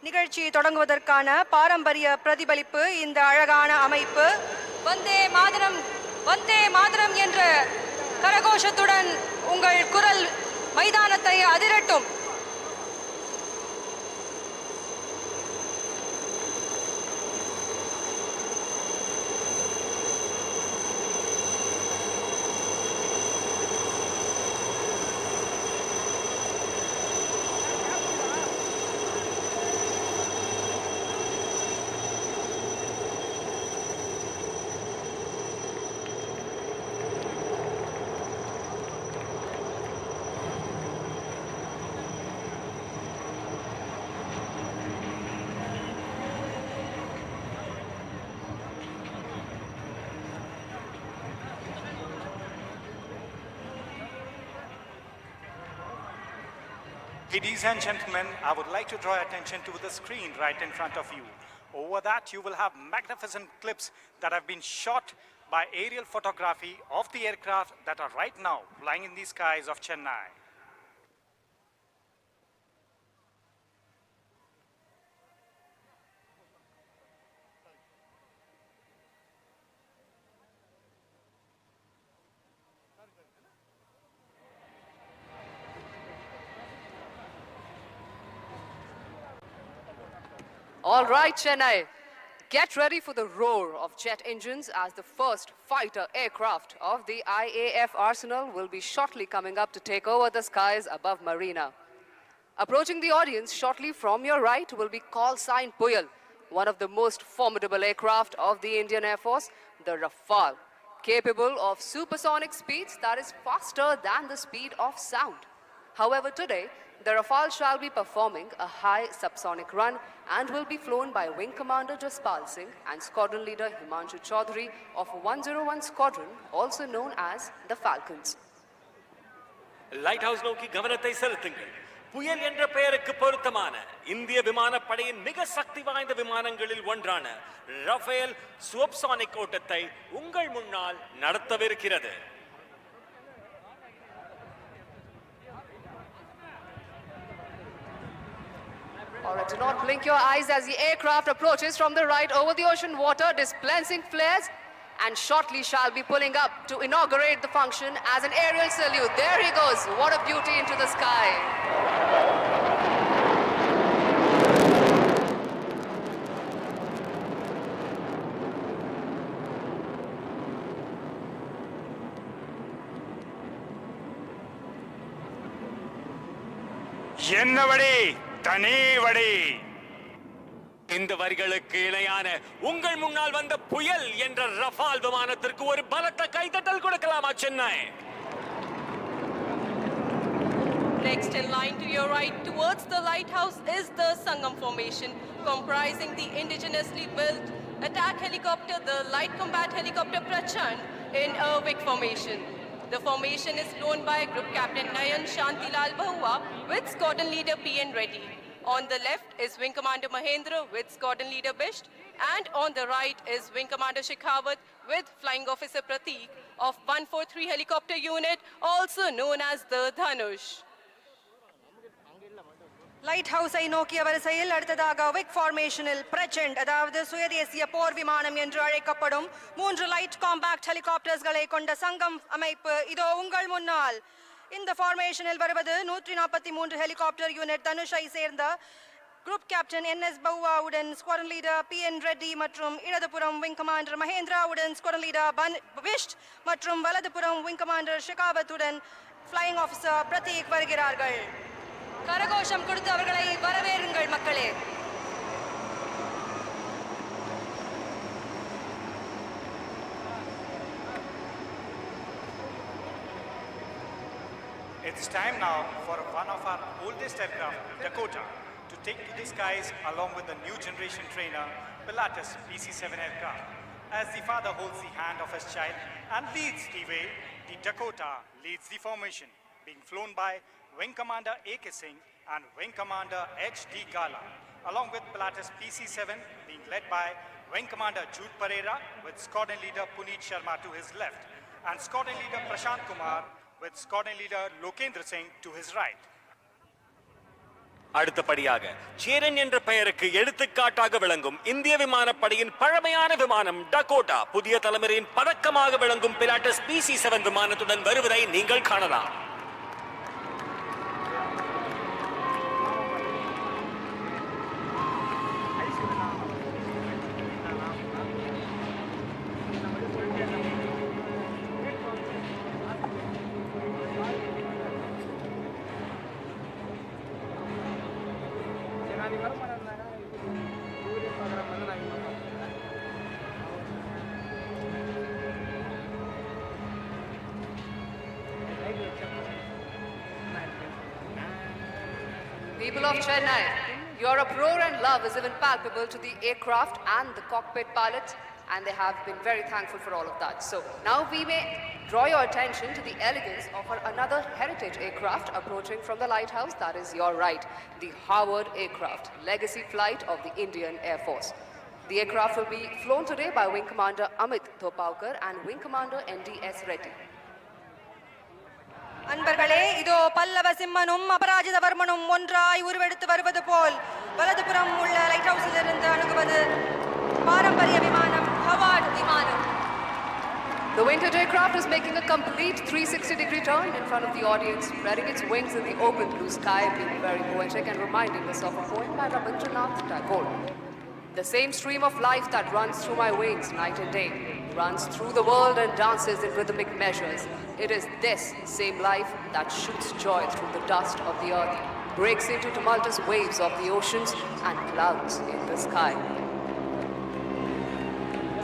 நிகழ்ச்சி தொடங்குவதற்கான பாரம்பரிய பிரதிபலிப்பு இந்த அழகான அமைப்பு. வந்தே மாதரம் வந்தே மாதரம் என்ற கரகோஷத்துடன் உங்கள் குரல் மைதானத்தை அதிரட்டும். Ladies and gentlemen, I would like to draw your attention to the screen right in front of you. Over that, you will have magnificent clips that have been shot by aerial photography of the aircraft that are right now flying in the skies of Chennai. All right, Chennai, get ready for the roar of jet engines as the first fighter aircraft of the IAF arsenal will be shortly coming up to take over the skies above Marina. Approaching the audience shortly from your right will be call sign Puyal, one of the most formidable aircraft of the Indian Air Force, the Rafale, capable of supersonic speeds that is faster than the speed of sound. However, today, the Rafale shall be performing a high subsonic run and will be flown by Wing Commander Jaspal Singh and Squadron Leader Himanshu Chaudhary of 101 Squadron, also known as the Falcons. Light house நோக்கி கவனத்தை செலுத்துங்கள். புயல் என்ற பெயருக்கு பொருத்தமான இந்திய விமானப்படையின் மிக சக்தி வாய்ந்த விமானங்களில் ஒன்றான ரஃபேல் சூப்பர்சானிக் ஓட்டத்தை உங்கள் முன்னால் நடத்தவிருக்கிறது. All right, do not blink your eyes as the aircraft approaches from the right over the ocean water, dispensing flares, and shortly shall be pulling up to inaugurate the function as an aerial salute. There he goes. What a beauty into the sky. என்னவடி தனிவடி. இந்த வரிகளுக்கு இணையான உங்கள் முன்னால் வந்த புயல் என்ற Rafael விமானத்திற்கு ஒரு பலத்த கைதட்டல் கொடுக்கலாமா Chennai? Next in line to your right towards the lighthouse is the Sangam formation, comprising the indigenously built attack helicopter, the light combat helicopter Prachand in a Vic formation. The formation is flown by Group Captain Nayan Shantilal Bahua with Squadron Leader P.N. Reddy. On the left is Wing Commander Mahendra with Squadron Leader Bisht, and on the right is Wing Commander Shekhawat with Flying Officer Prateek of 143 Helicopter Unit, also known as the Dhanush. லைட் ஹவுஸை நோக்கிய வரிசையில் அடுத்ததாக விக் ஃபார்மேஷனில் பிரச்சண்ட், அதாவது சுயதேசிய போர் விமானம் என்று அழைக்கப்படும் 3 light compact ஹெலிகாப்டர்ஸ்களை கொண்ட சங்கம் அமைப்பு இதோ உங்கள் முன்னால். இந்த ஃபார்மேஷனில் வருவது 143 ஹெலிகாப்டர் யூனிட் தனுஷை சேர்ந்த குரூப் கேப்டன் என்.எஸ். பவுவாவுடன் ஸ்குவாட்ரன் லீடர் பி.என். ரெட்டி மற்றும் இடதுபுறம் விங் கமாண்டர் மகேந்திராவுடன் ஸ்குவாட்ரன் லீடர் பிஷ்ட் மற்றும் வலதுபுறம் விங் கமாண்டர் ஷெகாவத்துடன் ஃப்ளையிங் ஆஃபீஸர் பிரதீக் வருகிறார்கள். கரகோஷம் கொடுத்து அவர்களை வரவேறுங்கள் மக்களே. It's time now for one of our oldest aircraft, Dakota, to take to the skies along with the new generation trainer, Pilatus PC-7 aircraft. As the father holds the hand of his child and leads the way, the Dakota leads the formation, being flown by Wing Commander A.K. Singh and Wing Commander H.D. Gala, along with Pilatus PC-7 being led by Wing Commander Jude Pereira with Squadron Leader Puneet Sharma to his left and Squadron Leader Prashant Kumar with Squadron Leader Lokendra Singh to his right. அடுத்தபடியாக சேரன் என்ற பெயருக்கு எடுத்துக்காட்டாக விளங்கும் இந்திய விமானப்படையின் பழமையான விமானம் Dakota புதிய தலைமுறையின் பதக்கமாக விளங்கும் பிலாட்டஸ் PC-7 விமானத்துடன் வருவதை நீங்கள் காணலாம். People of Chennai, your uproar and love is even palpable to the aircraft and the cockpit pilots, and they have been very thankful for all of that. So now we may draw your attention to the elegance of another heritage aircraft approaching from the lighthouse. That is your right, the Howard aircraft, legacy flight of the Indian Air Force. The aircraft will be flown today by Wing Commander Amit Thopaukar and Wing Commander N.D.S. Reddy. அன்பர்களே, இதோ பல்லவ சிம்மனும் அபராஜிதவர்மனும் ஒன்றாய் உருவெடுத்து வருவது போல் வலதுபுறம் உள்ள light ஹவுஸில் இருந்து அணுகுவது பாரம்பரிய விமானம் ஹவார்ட் விமானம். The winged aircraft is making a complete 360-degree turn in front of the audience, spreading its wings in the open blue sky, being very poetic and reminding us of a poem by Rabindranath Tagore. The same stream of life that runs through my wings night and day runs through the world and dances in rhythmic measures. It is this same life that shoots joy through the dust of the earth, breaks into tumultuous waves of the oceans and clouds in the sky.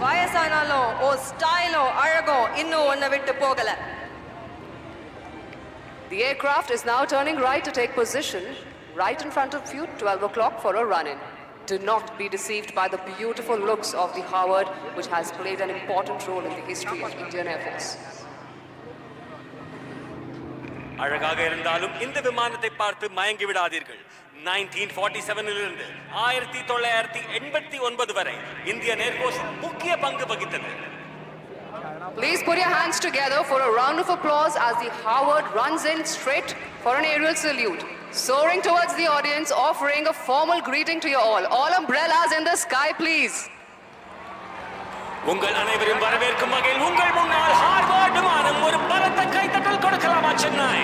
வயசானாலும் ஓ ஸ்டைலும் அழகும் இன்னும் ஒன்ன விட்டு போகல. The aircraft is now turning right to take position right in front of you, 12 o'clock for a run-in. Do not be deceived by the beautiful looks of the Howard, which has played an important role in the history of Indian Air Force. அழகாக இருந்தாலும் இந்த விமானத்தை பார்த்து மயங்கி விடாதீர்கள். 1947 இலிருந்து 1989 வரை Indian air force முக்கிய பங்கு வகித்தது. Please put your hands together for a round of applause as the Howard runs in straight for an aerial salute, soaring towards the audience, offering a formal greeting to you all. All umbrellas in the sky, please. உங்கள் அனைவரும் வரவேற்கும் வகையில் உங்கள் முன்னால் Harvard விமானம் ஒரு பலத்த கைத்தட்டல் கொடுக்கலாமா Chennai?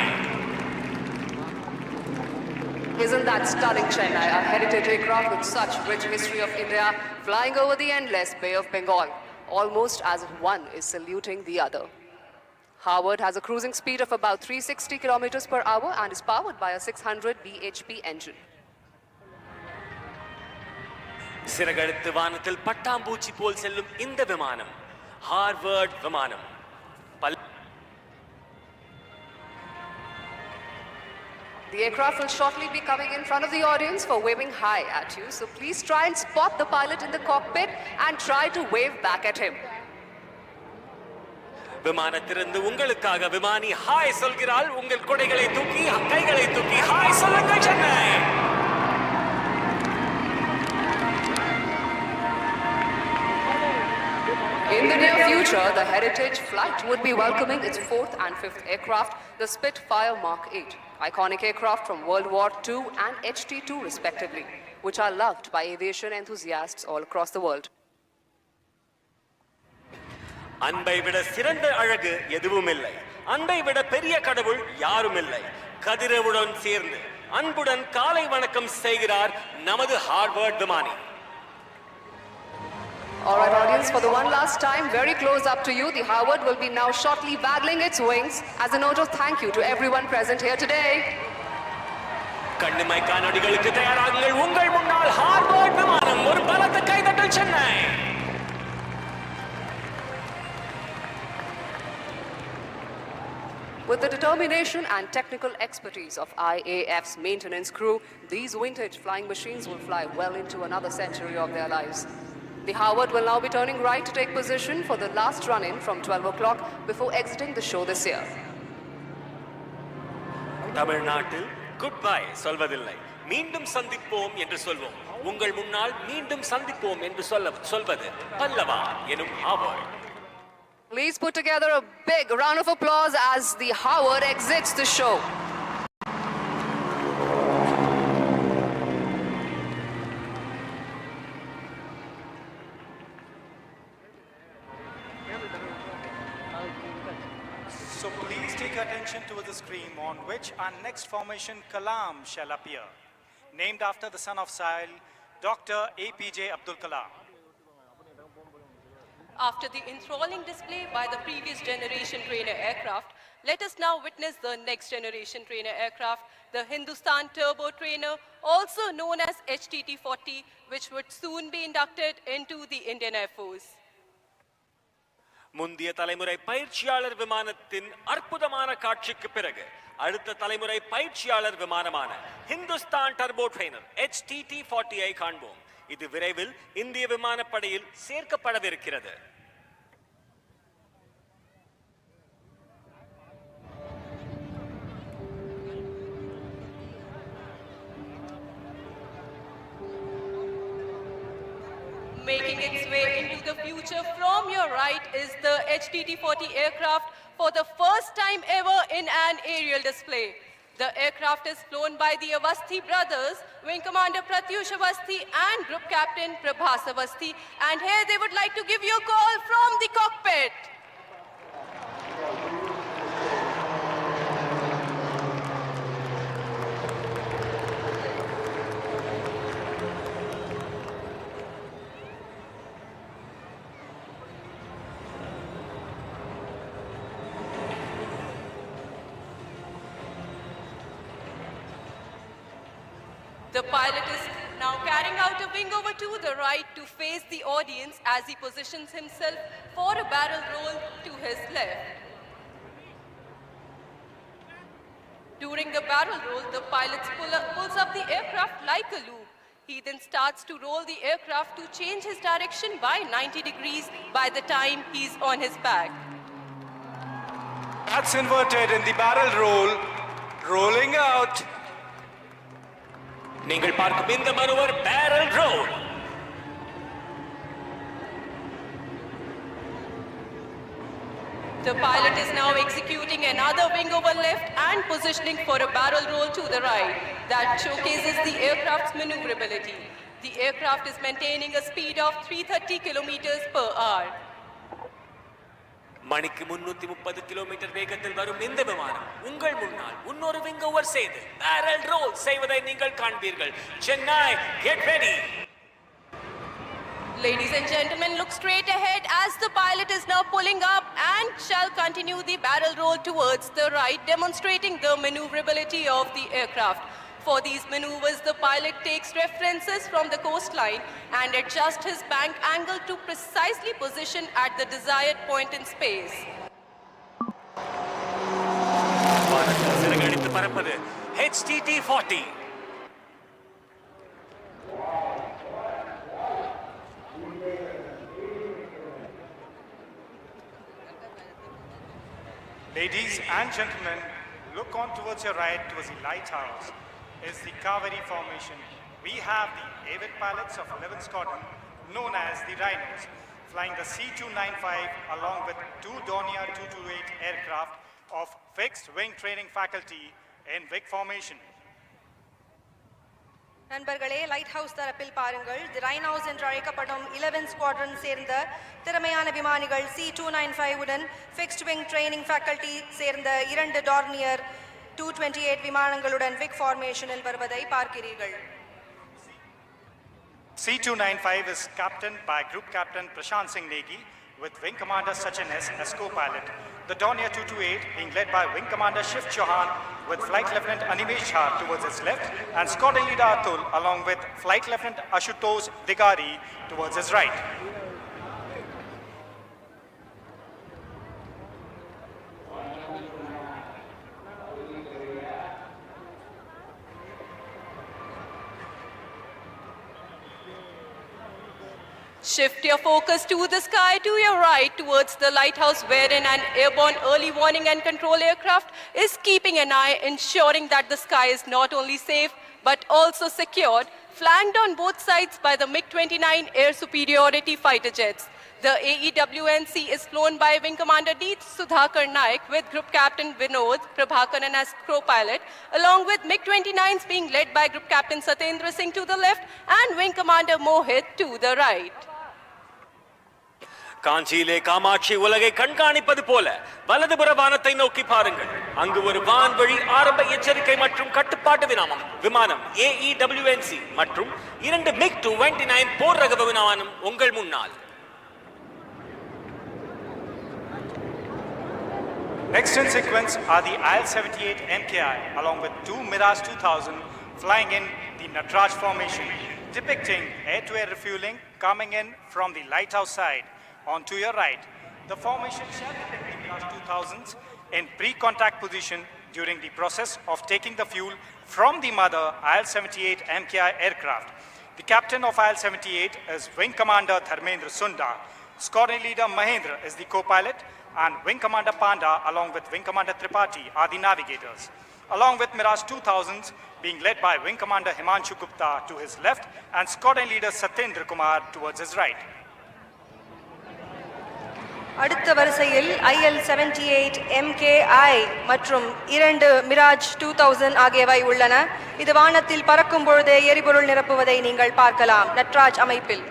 Isn't that stunning, Chennai? A heritage aircraft with such rich history of India, flying over the endless Bay of Bengal, almost as if one is saluting the other. Howard has a cruising speed of about 360 kilometers per hour and is powered by a 600 bhp engine. சிறகெடுத்து வானத்தில் பட்டாம்பூச்சி போல் செல்லும் இந்த விமானம் Harvard விமானம். The aircraft will shortly be coming in front of the audience for waving hi at you. So please try and spot the pilot in the cockpit and try to wave back at him. விமானத்திலிருந்து உங்களுக்காக விமானி hi சொல்கிறாள். உங்கள் கொடைகளை தூக்கி கைகளை தூக்கி hi சொல்லுங்கள் Chennai. In the near future, the Heritage Flight would be welcoming its 4th and 5th aircraft, the Spitfire Mark 8, iconic aircraft from World War II and HT-2 respectively, which are loved by aviation enthusiasts all across the world. அன்பை விட சிறந்த அழகு எதுவும் இல்லை. அன்பை விட பெரிய கடவுள் யாரும் இல்லை. கதிரவுடன் சேர்ந்து அன்புடன் காலை வணக்கம் செய்கிறார் நமது ஹார்வர்ட் விமானி. All right, audience, for the one last time, very close up to you, the Harvard will be now shortly waggling its wings as a note of thank you to everyone present here today. கண்ணிமை காணொளிகளுக்கு தயாராகுங்கள். உங்கள் முன்னால் Harvard விமானம். ஒரு பலத்த கைதட்டல் Chennai. With the determination and technical expertise of IAF's maintenance crew, these vintage flying machines will fly well into another century of their lives. The Harvard will now be turning right to take position for the last run-in from 12 o'clock before exiting the show this year. தமிழ்நாட்டில் good bye சொல்வதில்லை, மீண்டும் சந்திப்போம் என்று சொல்வோம். உங்கள் முன்னால் மீண்டும் சந்திப்போம் என்று சொல்வது பல்லவா எனும் Harvard. Please put together a big round of applause as the Harvard exits the show. So please take attention to the screen on which our next formation Kalam shall appear, named after the son of Sahil, Dr. APJ Abdul Kalam. After the enthralling display by the previous generation trainer aircraft, let us now witness the next generation trainer aircraft, the Hindustan Turbo Trainer, also known as HTT-40, which would soon be inducted into the Indian Air Force. முந்திய தலைமுறை பயிற்சியாளர் விமானத்தின் அற்புதமான காட்சிக்கு பிறகு அடுத்த தலைமுறை பயிற்சியாளர் விமானமான ஹிந்துஸ்தான் டர்போ ட்ரெய்னர் HTT-40 ஐ காண்போம். இது விரைவில் இந்திய விமானப்படையில் சேர்க்கப்படவிருக்கிறது. Making its way into the future from your right is the HTT-40 aircraft for the first time ever in an aerial display. The aircraft is flown by the Avasthi brothers, Wing Commander Pratyush Avasthi and Group Captain Prabhas Avasthi. And here they would like to give you a call from the cockpit. The pilot is now carrying out a wing over to the right to face the audience as he positions himself for a barrel roll to his left. During the barrel roll, the pilot pulls up the aircraft like a loop. He then starts to roll the aircraft to change his direction by 90 degrees by the time he's on his back. That's inverted in the barrel roll, rolling out. நீங்கள் பார்க்கும் இந்த மனுவர் barrel roll. The pilot is now executing another wing over left and positioning for a barrel roll to the right. That showcases the aircraft's maneuverability. The aircraft is maintaining a speed of 330 kilometers per hour. மணிக்கு 330 kilometre வேகத்தில் வரும் இந்த விமானம் உங்கள் முன்னால் இன்னொரு wing over செய்து barrel role செய்வதை நீங்கள் காண்பீர்கள். Chennai, get ready. Ladies and gentlemen, look straight ahead as the pilot is now pulling up and shall continue the barrel roll towards the right, demonstrating the maneuverability of the aircraft. For these maneuvers, the pilot takes references from the coastline and adjusts his bank angle to precisely position at the desired point in space. வானத்தில் சிறகடித்து பறப்பது HTT-40. Ladies and gentlemen, look on towards your right towards the lighthouse is the Kaveri formation. We have the avid pilots of 11 Squadron, known as the Rhinos, flying the C-295 along with two Dornier 228 aircraft of fixed wing training faculty in Vic formation. நண்பர்களே light house தரப்பில் பாருங்கள் தி rhinos என்று அழைக்கப்படும் 11 squadron சேர்ந்த திறமையான விமானிகள் C-295 உடன் fixed wing training faculty சேர்ந்த இரண்டு டார்னியர் 228 விமானங்களுடன் விக் ஃபார்மேஷனில் வருவதை பார்க்கிறீர்கள். C-295 is captained by Group Captain Prashant Singh Negi with Wing Commander Sachin S as co-pilot. The Dornier 228 being led by Wing Commander Shiv Chauhan with Flight Lieutenant Animesh Jha towards his left and Squadron Leader Atul along with Flight Lieutenant Ashutosh Digari towards his right. Shift your focus to the sky to your right towards the lighthouse wherein an airborne early warning and control aircraft is keeping an eye ensuring that the sky is not only safe but also secured, flanked on both sides by the MiG-29 air superiority fighter jets. The AEWNC is flown by Wing Commander D. Sudhakar Naik with Group Captain Vinod Prabhakaran as co-pilot, along with MiG-29s being led by Group Captain Satendra Singh to the left and Wing Commander Mohit to the right. காஞ்சியிலே Kamakshi உலகை கண்காணிப்பது போல வலதுபுற வானத்தை நோக்கி பாருங்கள். அங்கு ஒரு வான்வழி ஆரம்ப எச்சரிக்கை மற்றும் கட்டுப்பாட்டு விமானம் AEWNC மற்றும் இரண்டு MiG-29 போர் ரக விமானம் உங்கள் முன்னால். Next in sequence are the IL-78 MKI along with two Mirage 2000 flying in the Natraj formation, depicting air-to-air refueling coming in from the lighthouse side. On to your right, the formation shall depict the Mirage 2000s in pre-contact position during the process of taking the fuel from the mother IL-78 MKI aircraft. The captain of IL-78 is Wing Commander Dharmendra Sunda. Squadron Leader Mahendra is the co-pilot and Wing Commander Panda along with Wing Commander Tripathi are the navigators. Along with Mirage 2000s being led by Wing Commander Himanshu Gupta to his left and Squadron Leader Satyendra Kumar towards his right. அடுத்த வரிசையில் IL-78 MKI மற்றும் இரண்டு Mirage 2000 ஆகியவை உள்ளன. இது வானத்தில் பறக்கும் பொழுதே எரிபொருள் நிரப்புவதை நீங்கள் பார்க்கலாம் நட்ராஜ் அமைப்பில்.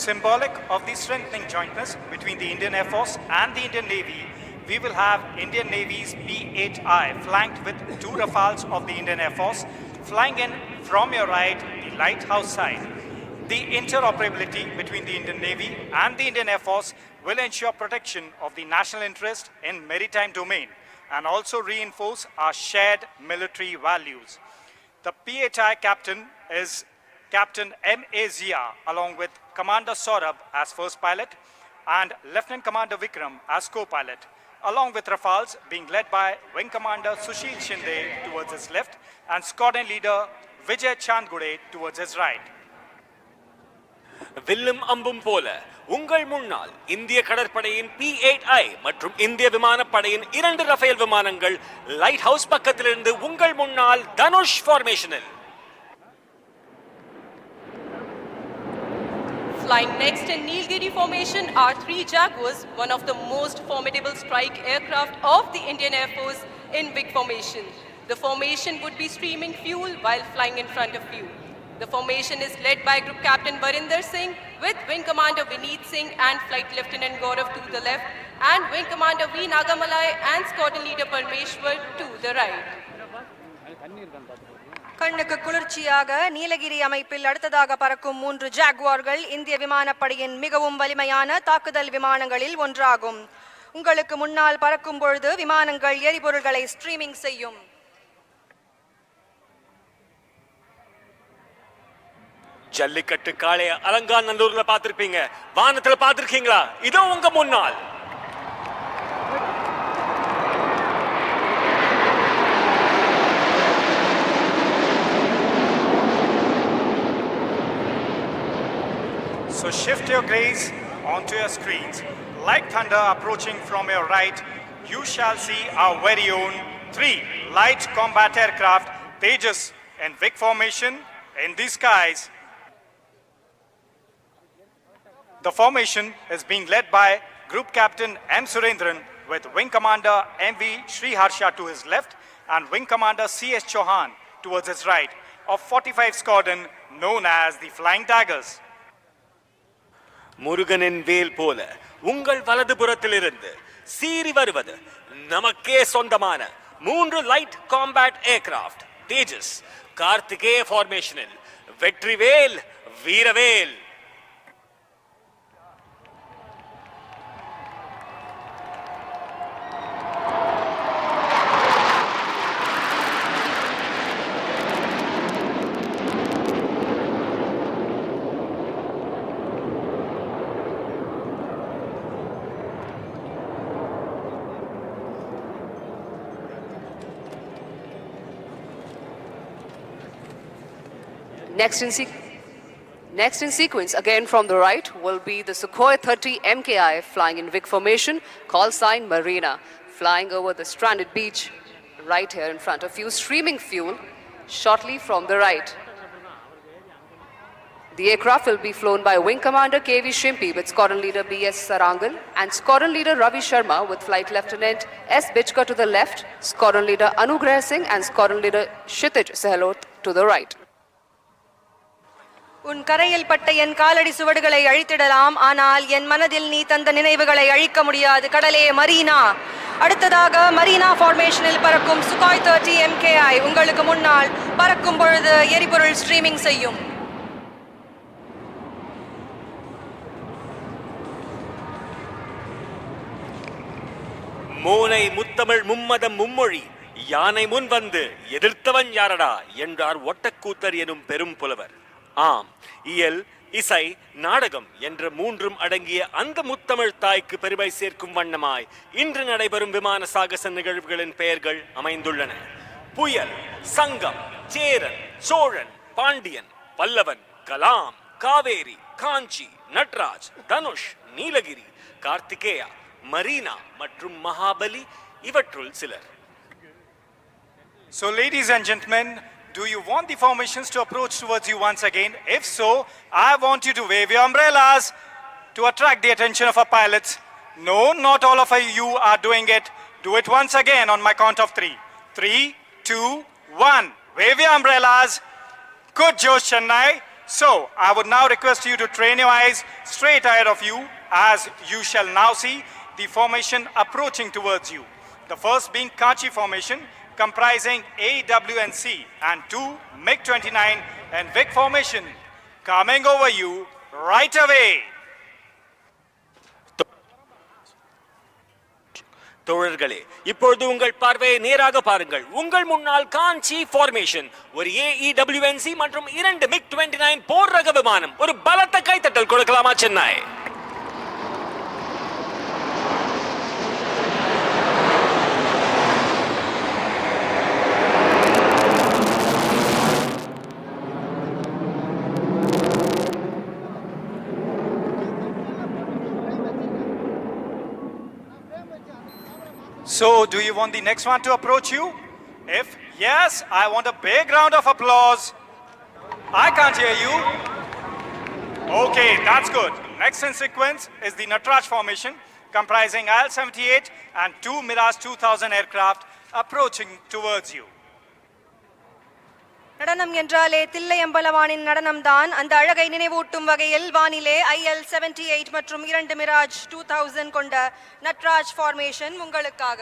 Symbolic of the strengthening jointness between the Indian Air Force and the Indian Navy, we will have Indian Navy's P-8I flanked with two Rafales of the Indian Air Force flying in from your right, the lighthouse side. The interoperability between the Indian Navy and the Indian Air Force will ensure protection of the national interest in maritime domain and also reinforce our shared military values. The P-8I captain is Captain M.A. Zia along with Commander Saurabh as first pilot and Lieutenant Commander Vikram as co-pilot, along with Rafales being led by Wing Commander Sushil Shinde towards his left and Squadron Leader Vijay Chandgude towards his right. வில்லும் அம்பும் போல உங்கள் முன்னால் இந்திய கடற்படையின் P-8I மற்றும் இந்திய விமானப்படையின் இரண்டு ரஃபேல் விமானங்கள் லைட் ஹவுஸ் பக்கத்திலிருந்து உங்கள் முன்னால் Dhanush ஃபார்மேஷனில். Flying next in Nilgiri formation are three Jaguars, one of the most formidable strike aircraft of the Indian Air Force in Vic formation. The formation would be streaming fuel while flying in front of you. The formation is led by Group Captain Barinder Singh with Wing Commander Vineet Singh and Flight Lieutenant Gaurav to the left and Wing Commander V. Nagamalai and Squadron Leader Parmeshwar to the right. கண்ணுக்கு குளிர்ச்சியாக நீலகிரி அமைப்பில் அடுத்ததாக பறக்கும் மூன்று ஜாகுவார்கள் இந்திய விமானப்படையின் மிகவும் வலிமையான தாக்குதல் விமானங்களில் ஒன்றாகும். உங்களுக்கு முன்னால் பறக்கும் பொழுது விமானங்கள் எரிபொருள்களை ஸ்ட்ரீமிங் செய்யும். ஜல்லிக்கட்டு காளைய அலங்காநல்லூர்ல பார்த்திருப்பீங்க, வானத்துல பார்த்திருக்கீங்களா? இதோ உங்க முன்னால். So shift your gaze onto your screens. Like thunder approaching from your right, you shall see our very own 3 light combat aircraft, Tejas in Vic formation in the skies. The formation is being led by Group Captain M. Surendran with Wing Commander M.V. Sriharsha to his left and Wing Commander C.S. Chauhan towards his right of 45 Squadron known as the Flying Daggers. முருகனின் வேல் போல உங்கள் வலதுபுறத்திலிருந்து சீறி வருவது நமக்கே சொந்தமான 3 light combat aircraft தேஜஸ் கார்த்திகேய ஃபார்மேஷனில் வெற்றிவேல் வீரவேல். Next in sequence, again from the right, will be the Sukhoi 30 MKI flying in Vic formation, call sign Marina, flying over the stranded beach right here in front of you, streaming fuel shortly from the right. The aircraft will be flown by Wing Commander KV Shrimpi with Squadron Leader BS Sarangal and Squadron Leader Ravi Sharma with Flight Lieutenant S. Bichka to the left, Squadron Leader Anugrah Singh and Squadron Leader Kshitij Sehlot to the right. உன் கரையில் பட்ட என் காலடி சுவடுகளை அழித்திடலாம், ஆனால் என் மனதில் நீ தந்த நினைவுகளை அழிக்க முடியாது கடலே மரீனா. அடுத்ததாக மரீனா ஃபார்மேஷனில் பறக்கும் சுகாய் 30 MKI உங்களுக்கு முன்னால் பறக்கும் பொழுது எரிபொருள் ஸ்ட்ரீமிங் செய்யும். மோனை முத்தமிழ் மும்மதம் மும்மொழி யானை முன் வந்து எதிர்த்தவன் யாரடா என்றார் ஒட்டக்கூத்தர் எனும் பெரும் புலவர். ஆம், இயல், இசை, நாடகம் என்ற 3ம் அடங்கிய அந்த முத்தமிழ் தாய்க்கு பெருமை சேர்க்கும் வண்ணமாய் இன்று நடைபெறும் விமான சாகச நிகழ்வுகளின் பெயர்கள் அமைந்துள்ளன. புயல், சங்கம், சேரன், சோழன், பாண்டியன், பல்லவன், கலாம், காவேரி, காஞ்சி, நட்ராஜ், தனுஷ், நீலகிரி, கார்த்திகேயா, மரீனா மற்றும் மகாபலி இவற்றுள் சிலர். So ladies and gentlemen, do you want the formations to approach towards you once again? If so, I want you to wave your umbrellas to attract the attention of our pilots. No, not all of you are doing it. Do it once again on my count of 3. 3, 2, 1. Wave your umbrellas. Good Josh, Chennai. So, I would now request you to train your eyes straight ahead of you as you shall now see the formation approaching towards you. The first being Kachi formation, comprising A, W and C, and 2 MiG-29 and Vic formation coming over you right away. தோழர்களே, இப்பொழுது உங்கள் பார்வையை நேராக பாருங்கள். உங்கள் முன்னால் காஞ்சி formation, ஒரு AEWNC மற்றும் 2 MiG-29 போர் ரக விமானம். ஒரு பலத்த கைத்தட்டல் கொடுக்கலாமா Chennai? So, do you want the next one to approach you? If yes, I want a big round of applause. I can't hear you. Okay, that's good. Next in sequence is the Natraj formation, comprising IL-78 and 2 Mirage 2000 aircraft approaching towards you. நடனம் என்றாலே தில்லை அம்பலவானின் நடனம்தான். அந்த அழகை நினைவூட்டும் வகையில் வானிலே IL-78 மற்றும் 2 Mirage 2000 கொண்ட Natraj formation உங்களுக்காக.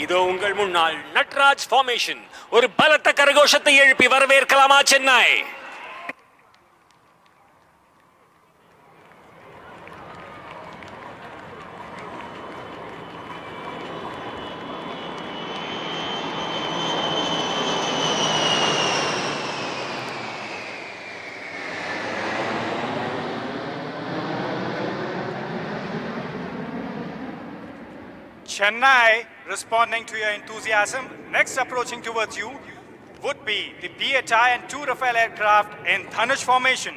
இதோ உங்கள் முன்னால் நட்ராஜ் ஃபார்மேஷன். ஒரு பலத்த கரகோஷத்தை எழுப்பி வரவேற்கலாமா Chennai? Chennai, responding to your enthusiasm, next approaching towards you would be the P-8I and 2 Rafale aircraft in Dhanush formation.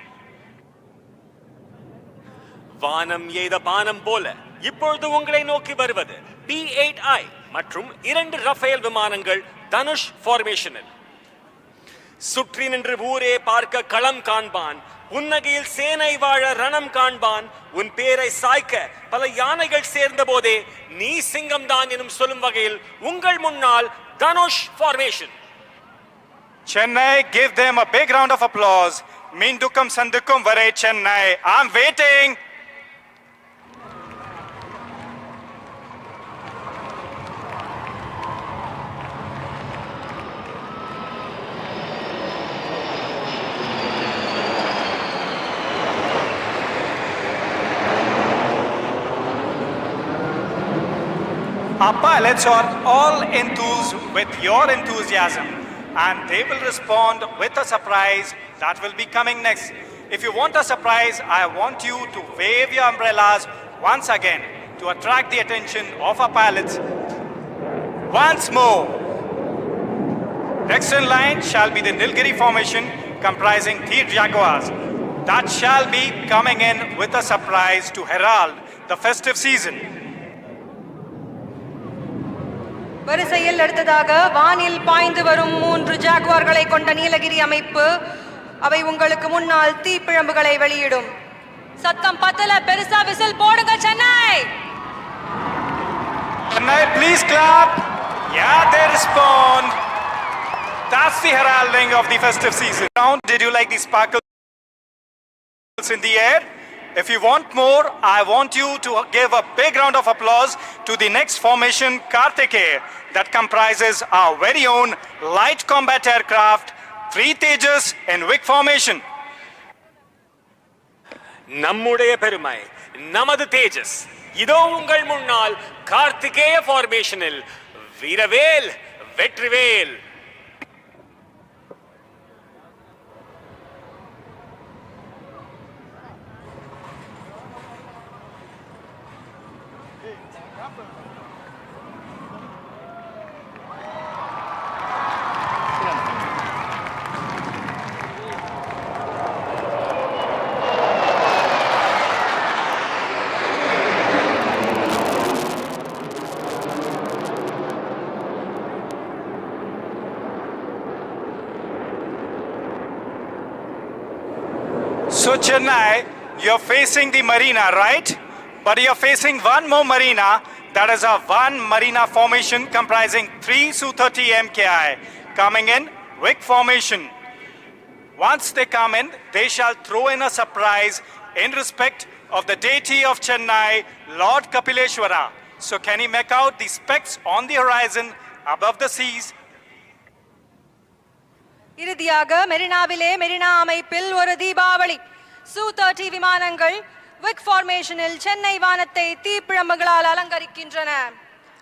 வானம் எய்த பானம் போல இப்பொழுது உங்களை நோக்கி வருவது P-8I மற்றும் 2 ரஃபேல் விமானங்கள் தனுஷ் ஃபார்மேஷனில். சுற்றி நின்று ஊரே பார்க்க களம் காண்பான், புன்னகையில் சேனை வாழ ரணம் காண்பான், உன் பேரை சாய்க்க பல யானைகள் சேர்ந்த போதே நீ சிங்கம் தான் எனும் சொல்லும் வகையில் உங்கள் முன்னால் Dhanush formation. Chennai, give them a big round of applause. Mindukum sandukum vare Chennai. I'm waiting. Our pilots are all enthused with your enthusiasm, and they will respond with a surprise that will be coming next. If you want a surprise, I want you to wave your umbrellas once again to attract the attention of our pilots. Once more. Next in line shall be the Nilgiri formation comprising 3 Jaguars that shall be coming in with a surprise to herald the festive season. வரிசையில் அடுத்ததாக வானில் பாய்ந்து வரும் 3 ஜாகுவார்களை கொண்ட நீலகிரி அமைப்பு. அவை உங்களுக்கு முன்னால் தீப்பிழம்புகளை வெளியிடும். சத்தம் பத்தல, பெருசா விசில் போடுங்க Chennai. Chennai, please clap. Yeah, they respond. That's the heralding of the festive season. Did you like the sparkles in the air? If you want more, I want you to give a big round of applause to the next formation, Karthikeya, that comprises our very own light combat aircraft, 3 Tejas in Vic formation. நம்முடைய பெருமை, நமது தேஜஸ். இதோ உங்கள் முன்னால் கார்த்திகேய ஃபார்மேஷனில் வீரவேல் Vetrivel. So Chennai, you're facing the marina, right? But you're facing one more marina, that is a 1 marina formation comprising 3 Su-30 MKI coming in Vic formation. Once they come in, they shall throw in a surprise in respect of the deity of Chennai, Lord Kapileshwara. So can you make out the specks on the horizon above the seas? இறுதியாக மெரினாவிலே மெரினா அமைப்பில் ஒரு Deepavali. Su-30 விமானங்கள் விக் ஃபார்மேஷனில் சென்னை வானத்தை தீப்பிழம்புகளால் அலங்கரிக்கின்றன.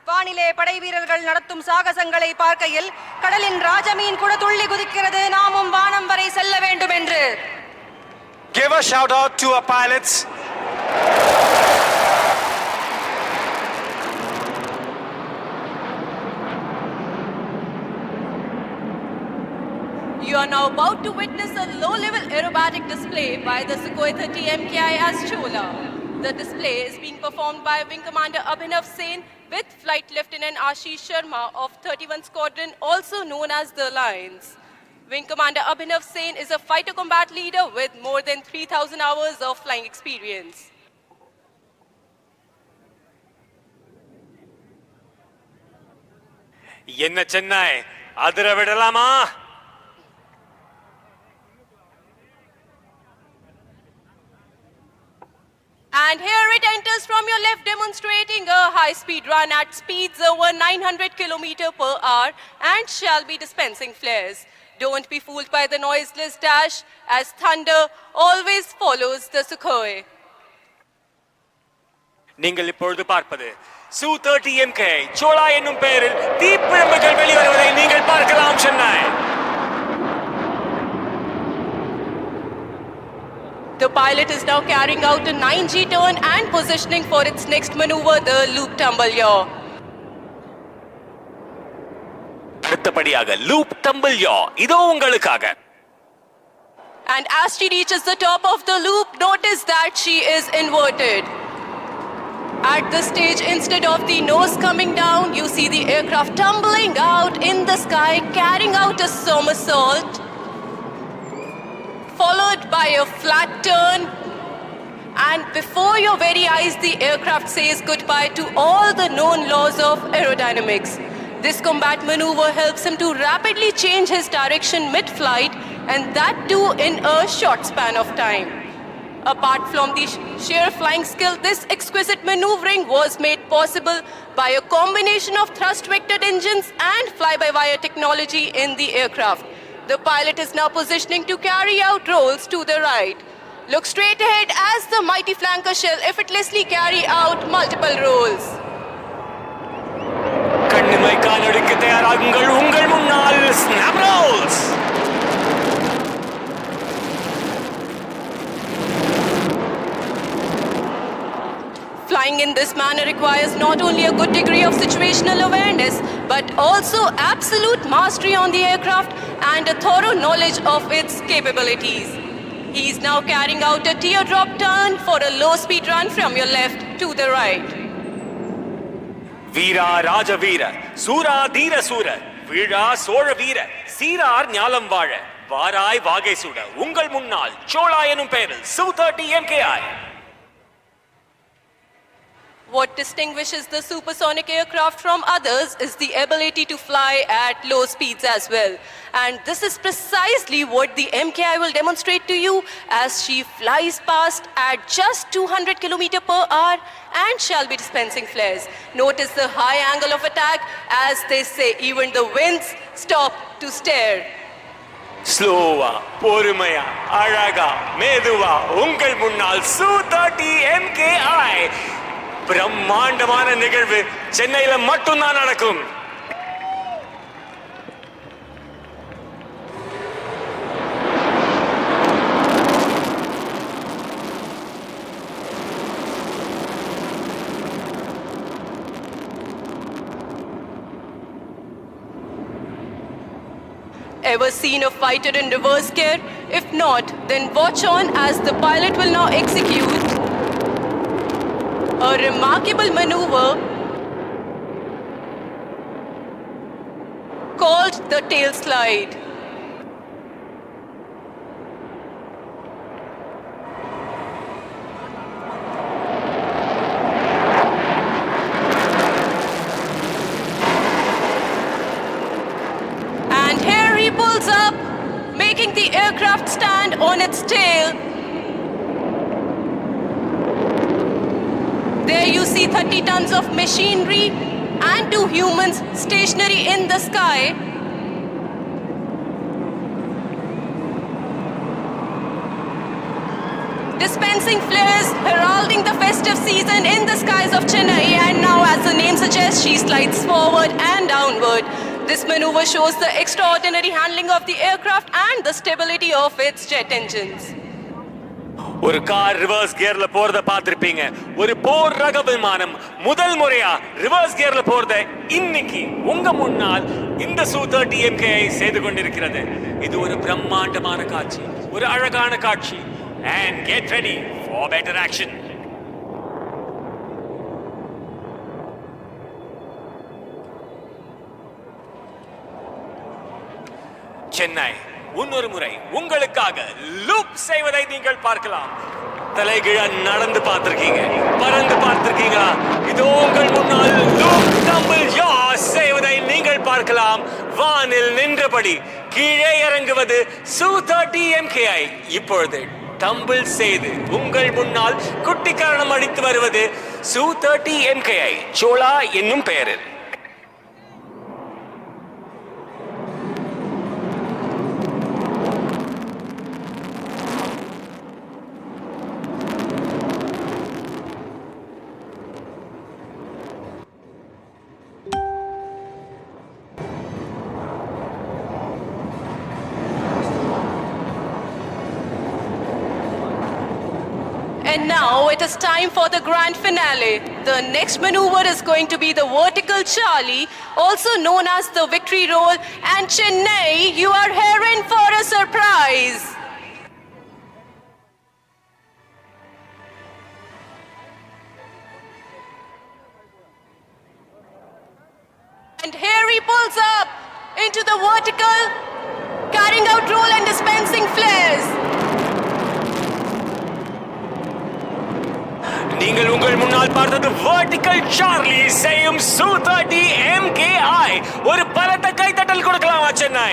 வானிலே படை வீரர்கள் நடத்தும் சாகசங்களை பார்க்கையில் கடலின் ராஜமீன் கூட துள்ளி குதிக்கிறது, நாமும் வானம் வரை செல்ல வேண்டும் என்று. Give a shout out to our pilots. You are now about to witness a low-level aerobatic display by the Sukhoi 30 MKI as Chola. The display is being performed by Wing Commander Abhinav Sen with Flight Lieutenant Ashish Sharma of 31 Squadron, also known as the Lions. Wing Commander Abhinav Sen is a fighter combat leader with more than 3,000 hours of flying experience. என்ன சென்னை, அதிர விடலாமா? And here it enters from your left, demonstrating a high-speed run at speeds over 900 km/h and shall be dispensing flares. Don't be fooled by the noiseless dash, as thunder always follows the Sukhoi. நீங்கள் இப்பொழுது பார்ப்பது Su-30 MKI சோலா என்னும் பெயரில் தீப்பிழம்புகள் வெளிவருவதை நீங்கள் பார்க்கலாம் Chennai. The pilot is now carrying out a 9G turn and positioning for its next maneuver, the loop tumble yaw. அடுத்தபடியாக loop tumble யா இதோ உங்களுக்காக. And as she reaches the top of the loop, notice that she is inverted. At this stage, instead of the nose coming down, you see the aircraft tumbling out in the sky, carrying out a somersault, followed by a flat turn. And before your very eyes, the aircraft says goodbye to all the known laws of aerodynamics. This combat maneuver helps him to rapidly change his direction mid-flight, and that too in a short span of time. Apart from the sheer flying skill, this exquisite maneuvering was made possible by a combination of thrust-vectored engines and fly-by-wire technology in the aircraft. The pilot is now positioning to carry out rolls to the right. Look straight ahead as the mighty flanker shall effortlessly carry out multiple rolls. கண்ணிமை காலடிக்கு தயாராகுங்கள், உங்கள் முன்னால் snap rolls. Flying in this manner requires not only a good degree of situational awareness, but also absolute mastery on the aircraft and a thorough knowledge of its capabilities. He is now carrying out a teardrop turn for a low-speed run from your left to the right. வீரா ராஜ வீர, சூரா தீர சூர, வீழா சோழ வீர, சீரார் ஞாலம் வாழ, வாராய் வாகை சுட, உங்கள் முன்னால் சோழா எனும் பெயரில் Su-30 MKI. What distinguishes the supersonic aircraft from others is the ability to fly at low speeds as well. And this is precisely what the MKI will demonstrate to you as she flies past at just 200 km/h and shall be dispensing flares. Notice the high angle of attack. As they say, even the winds stop to stare. ஸ்லோவா, பொறுமையா, அழகா, மெதுவா, உங்கள் முன்னால் Su-30 MKI. பிரம்மாண்டமான நிகழ்வு சென்னையில மட்டும்தான் நடக்கும். Ever seen a fighter in reverse gear? If not, then watch on as the pilot will now execute a remarkable maneuver called the tail slide. And here he pulls up, making the aircraft stand on its tail. There you see 30 tons of machinery and 2 humans stationary in the sky. Dispensing flares, heralding the festive season in the skies of Chennai, and now, as the name suggests, she slides forward and downward. This maneuver shows the extraordinary handling of the aircraft and the stability of its jet engines. ஒரு car reverse கியர்ல போறத பார்த்திருப்பீங்க. ஒரு போர் ரக விமானம் முதல் முறையா reverse கியர்ல போறத இன்னைக்கு உங்க முன்னால் இந்த Su-30 MKI செய்து கொண்டிருக்கிறது. இது ஒரு பிரம்மாண்டமான காட்சி, ஒரு அழகான காட்சி. And get ready for better action. Chennai இன்னொரு முறை உங்களுக்காக லூப் செய்வதை நீங்கள் பார்க்கலாம். தலைகீழ நடந்து பார்த்திருக்கீங்க, பறந்து பார்த்திருக்கீங்களா? இதோ உங்கள் முன்னால் லூப் டம்பிள் யா செய்வதை நீங்கள் பார்க்கலாம். வானில் நின்றபடி கீழே இறங்குவது Su-30 MKI. இப்பொழுது டம்பிள் செய்து உங்கள் முன்னால் குட்டிக்காரணம் அடித்து வருவது Su-30 MKI சோழா என்னும் பெயரில். And now it is time for the grand finale. The next maneuver is going to be the vertical Charlie, also known as the victory roll. And Chennai, you are here in for a surprise. And here he pulls up into the vertical, carrying out roll and dispensing flares. நீங்கள் உங்கள் முன்னால் பார்த்தது vertical Charlie செய்யும் சு-30 MKI. ஒரு பலத்த கைத்தட்டல் கொடுக்கலாமா Chennai?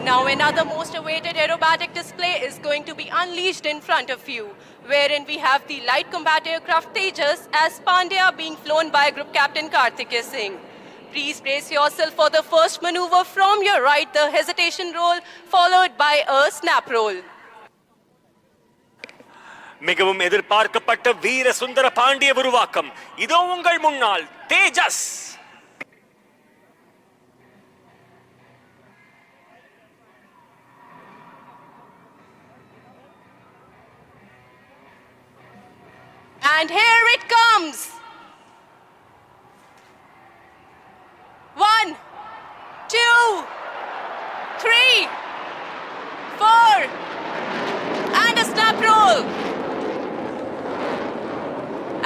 Now another most awaited aerobatic display is going to be unleashed in front of you, wherein we have the light combat aircraft Tejas as Pandya being flown by Group Captain Karthikeya Singh. Please brace yourself for the first maneuver from your right, the hesitation roll, followed by a snap roll. மிகவும் எதிர்பார்க்கப்பட்ட வீர சுந்தர பாண்டிய உருவாக்கம் இதோ உங்கள் முன்னால் தேஜஸ். And here it comes. 1, 2, 3, 4, and a snap roll.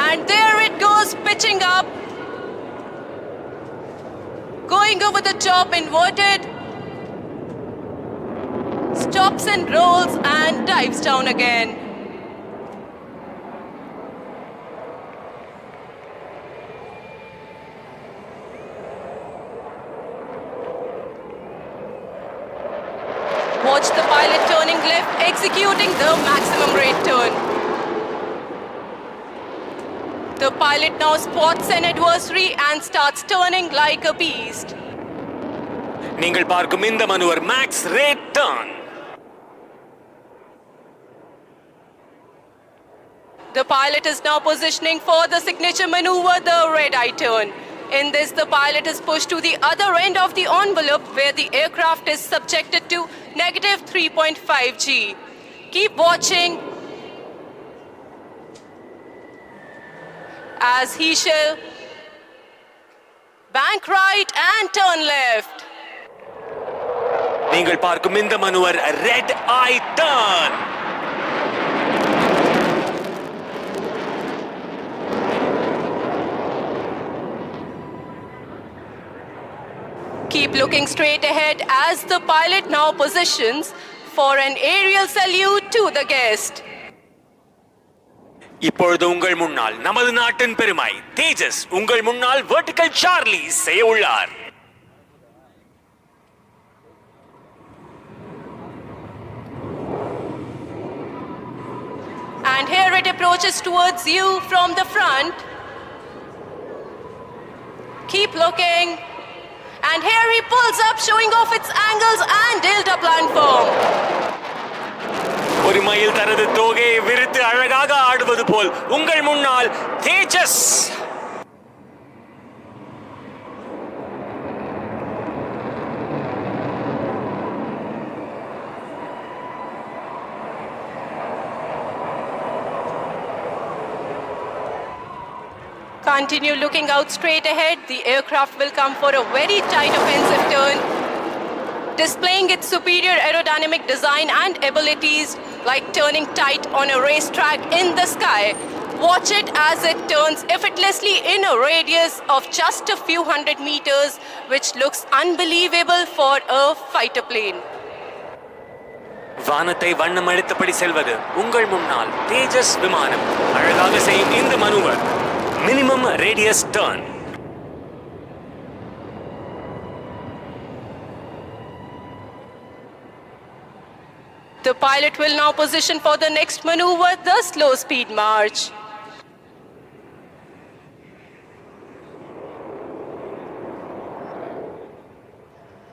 And there it goes, pitching up, going over the top, inverted, stops and rolls and dives down again. Watch the pilot turning left, executing the maximum rate turn. The pilot now spots an adversary and starts turning like a beast. நீங்கள் பார்க்கும் இந்த maneuver max rate turn. The pilot is now positioning for the signature maneuver, the red-eye turn. In this, the pilot is pushed to the other end of the envelope where the aircraft is subjected to negative 3.5 G. Keep watching as he shall bank right and turn left. நீங்கள் பார்க்கும் இந்த maneuver red eye turn. Keep looking straight ahead as the pilot now positions for an aerial salute to the guest. இப்பொழுது உங்கள் முன்னால் நமது நாட்டின் பெருமை தேஜஸ் உங்கள் முன்னால் வெர்டிகல் சார்லி செய்ய உள்ளார். And here it approaches towards you from the front. Keep looking. And here he pulls up, showing off its angles and delta platform. ஒரு மயில் தனது தோகையை விரித்து அழகாக ஆடுவது போல் உங்கள் முன்னால் தேஜஸ். Continue looking out straight ahead. The aircraft will come for a very tight offensive turn, displaying its superior aerodynamic design and abilities like turning tight on a racetrack in the sky. Watch it as it turns effortlessly in a radius of just a few hundred meters, which looks unbelievable for a fighter plane. வானத்தை வண்ணம் அடித்தபடி செல்வது உங்கள் முன்னால் தேஜஸ் விமானம் அழகாக செய்யும் இந்த maneuver minimum radius turn. The pilot will now position for the next maneuver, the slow speed march.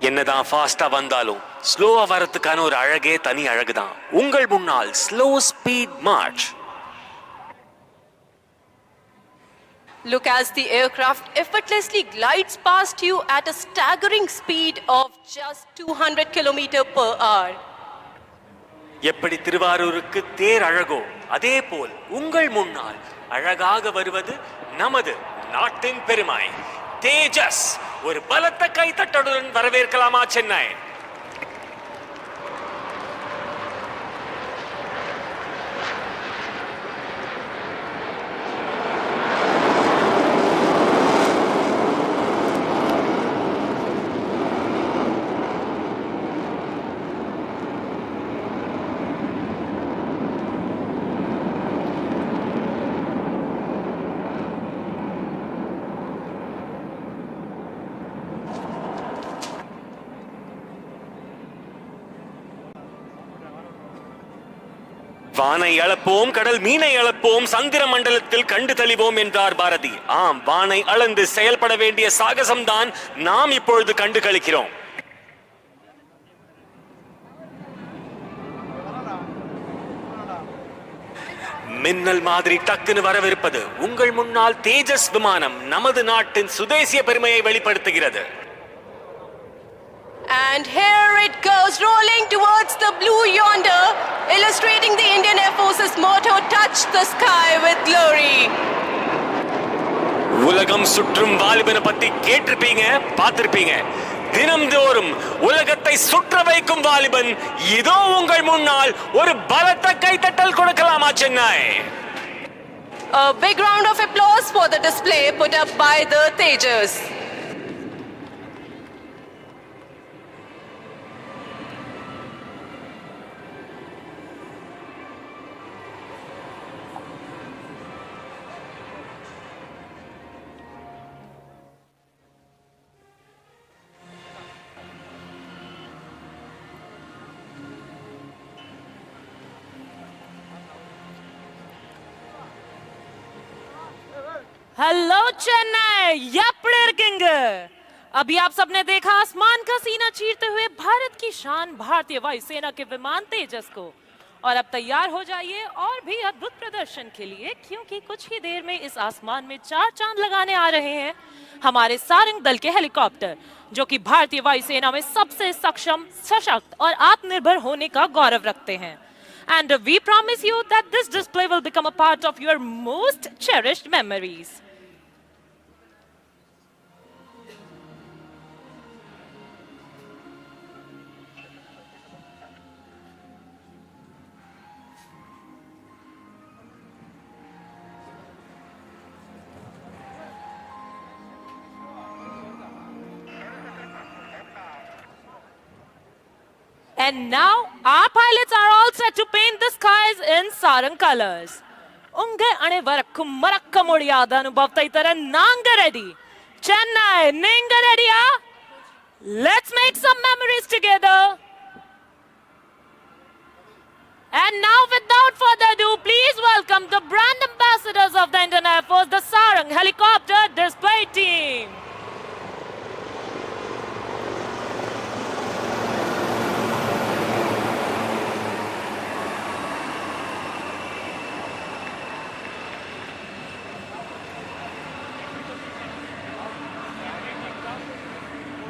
என்னதான் ஃபாஸ்டா வந்தாலும் ஸ்லோவா வரதுக்கான ஒரு அழகே தனி அழகுதான். உங்கள் முன்னால் slow speed March. Look as the aircraft effortlessly glides past you at a staggering speed of just 200 km/h. எப்படி திருவாரூருக்கு தேர் அழகோ அதே போல் உங்கள் முன்னால் அழகாக வருவது நமது நாட்டின் பெருமை தேஜஸ். ஒரு பலத்த கைத்தட்டலுடன் வரவேற்கலாமா சென்னை? வானை அளப்போம், கடல் மீனை அளப்போம், சந்திர மண்டலத்தில் கண்டு தெளிவோம் என்றார் பாரதி. ஆம், வானை அளந்து செயல்பட வேண்டிய சாகசம்தான் நாம் இப்பொழுது கண்டு களிக்கிறோம். மின்னல் மாதிரி டக்குன்னு வரவிருப்பது உங்கள் முன்னால் தேஜஸ் விமானம் நமது நாட்டின் சுதேசிய பெருமையை வெளிப்படுத்துகிறது. And here it goes, rolling towards the blue yonder, illustrating the Indian Air Force's motto, touch the sky with glory. உலகம் சுற்றும் வாலிபனை பத்தி கேட்டிருப்பீங்க, பார்த்திருப்பீங்க. தினம்தோறும் உலகத்தை சுற்ற வைக்கும் வாலிபன் இதோ உங்கள் முன்னால். ஒரு பலத்த கைத்தட்டல் கொடுக்கலாமா Chennai? A big round of applause for the display put up by the Tejas. Hello Chennai, எப்படி இருக்கீங்க? अभी आप सबने देखा आसमान का सीना चीरते हुए भारत की शान भारतीय वायुसेना के विमान तेजस को। और अब तैयार हो जाइए और भी अद्भुत प्रदर्शन के लिए, क्योंकि कुछ ही देर में इस आसमान में 4 चांद लगाने आ रहे हैं हमारे सारंग दल के हेलीकॉप्टर, जो कि भारतीय वायुसेना में सबसे सक्षम, सशक्त और आत्मनिर्भर होने का गौरव रखते हैं. And we promise you that this display will become a part of your most cherished memories. And now our pilots are all set to paint the skies in sarang colors. Unge ane varakkum marakkam odiyada anubhavta itara nanga ready. Chennai, ninga ready? Let's make some memories together. And now, without further ado, please welcome the brand ambassadors of the Indian Air Force, the Sarang Helicopter Display Team.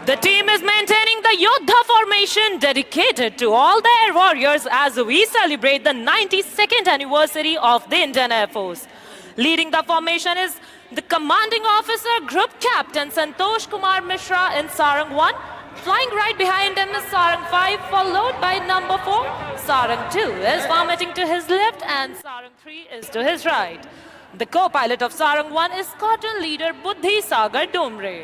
The team is maintaining the Yodha formation dedicated to all the air warriors as we celebrate the 92nd anniversary of the Indian Air Force. Leading the formation is the Commanding Officer Group Captain Santosh Kumar Mishra in Sarang 1. Flying right behind him is Sarang 5, followed by number 4. Sarang 2 is vomiting to his left and Sarang 3 is to his right. The co-pilot of Sarang 1 is Squadron Leader Buddhi Sagar Domre.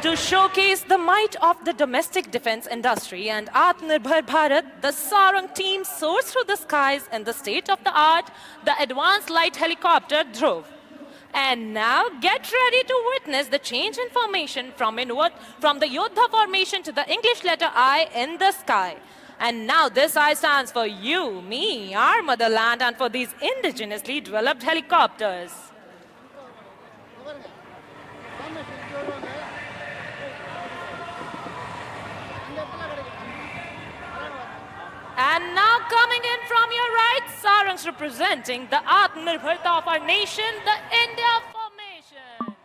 To showcase the might of the domestic defense industry and Atmanirbhar Bharat, the Sarang team soars through the skies in the state-of-the-art, the advanced light helicopter Dhruv. And now get ready to witness the change in formation from the Yodha formation to the English letter I in the sky. And now this I stands for you, me, our motherland, and for these indigenously developed helicopters. And now coming in from your right, sarangs representing the Atmanirbharta of our nation, the India formation.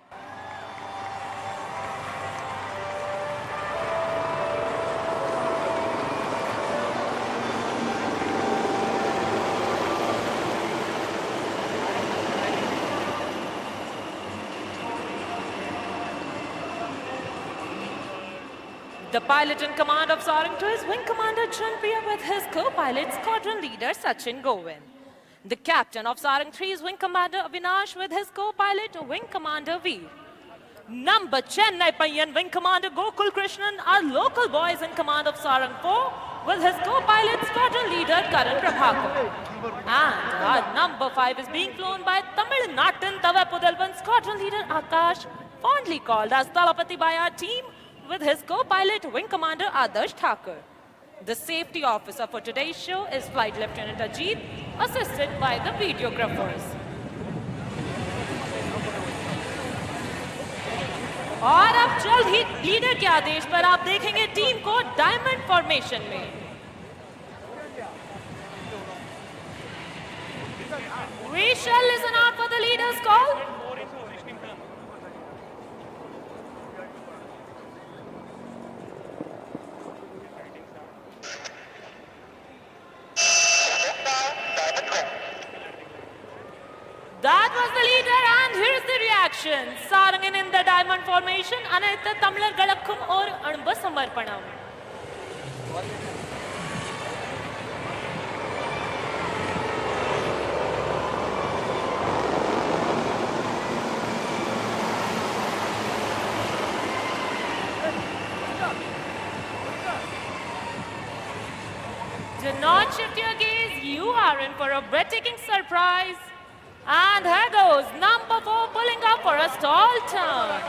The pilot in command of Sarang 2 is Wing Commander Chanpriya with his co-pilot Squadron Leader Sachin Govind. The captain of Sarang 3 is Wing Commander Avinash with his co-pilot Wing Commander V. Number Chennai Payyan Wing Commander Gokul Krishnan are local boys in command of Sarang 4 with his co-pilot Squadron Leader Karan Prabhakar. And our number 5 is being flown by Tamil Natan Tavapudalvan Squadron Leader Akash, fondly called as Talapati by our team, with his co-pilot Wing Commander Adarsh Thakur. The safety officer for today's show is Flight Lieutenant Ajit, assisted by the videographers. और अब जल्द ही leader के आदेश पर आप देखेंगे team को diamond formation में. We shall listen out for the leader's call. That was the leader, and here's the reaction. Sarangan in the diamond formation, Anayta Tamlar Galakkum or Anba Samarpanam. Do not shift your gaze, you are in for a breathtaking surprise. And here goes number 4 pulling up for a stall turn.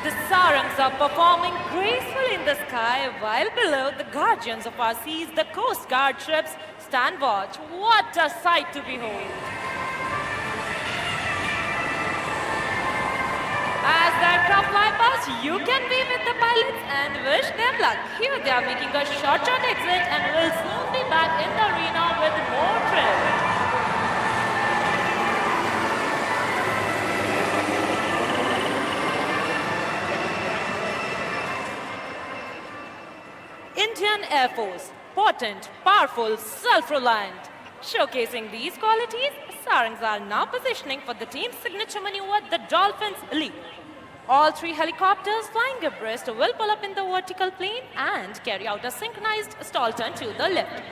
The sarangs are performing gracefully in the sky, while below the guardians of our seas, the Coast Guard ships, stand watch. What a sight to behold! As the aircraft fly past, you can be with the pilots and wish them luck. Here they are making a short exit and will soon be back in the arena with more thrill. Indian Air Force, potent, powerful, self-reliant. Showcasing these qualities, sarangs are now positioning for the team's signature maneuver, the Dolphin's Leap. All 3 helicopters flying abreast will pull up in the vertical plane and carry out a synchronized stall turn to the left.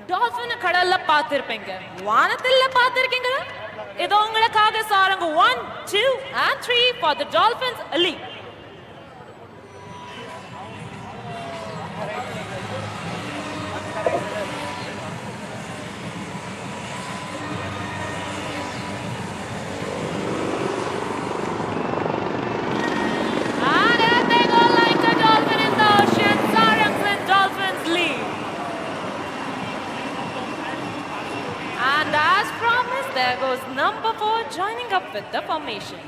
Dolphin kadalla paathirpinga. Vaanathilla paathirkinga. Idu ungalakkaga sarang 1, 2 and 3 for the Dolphin's Leap. There goes number 4 joining up with the formation.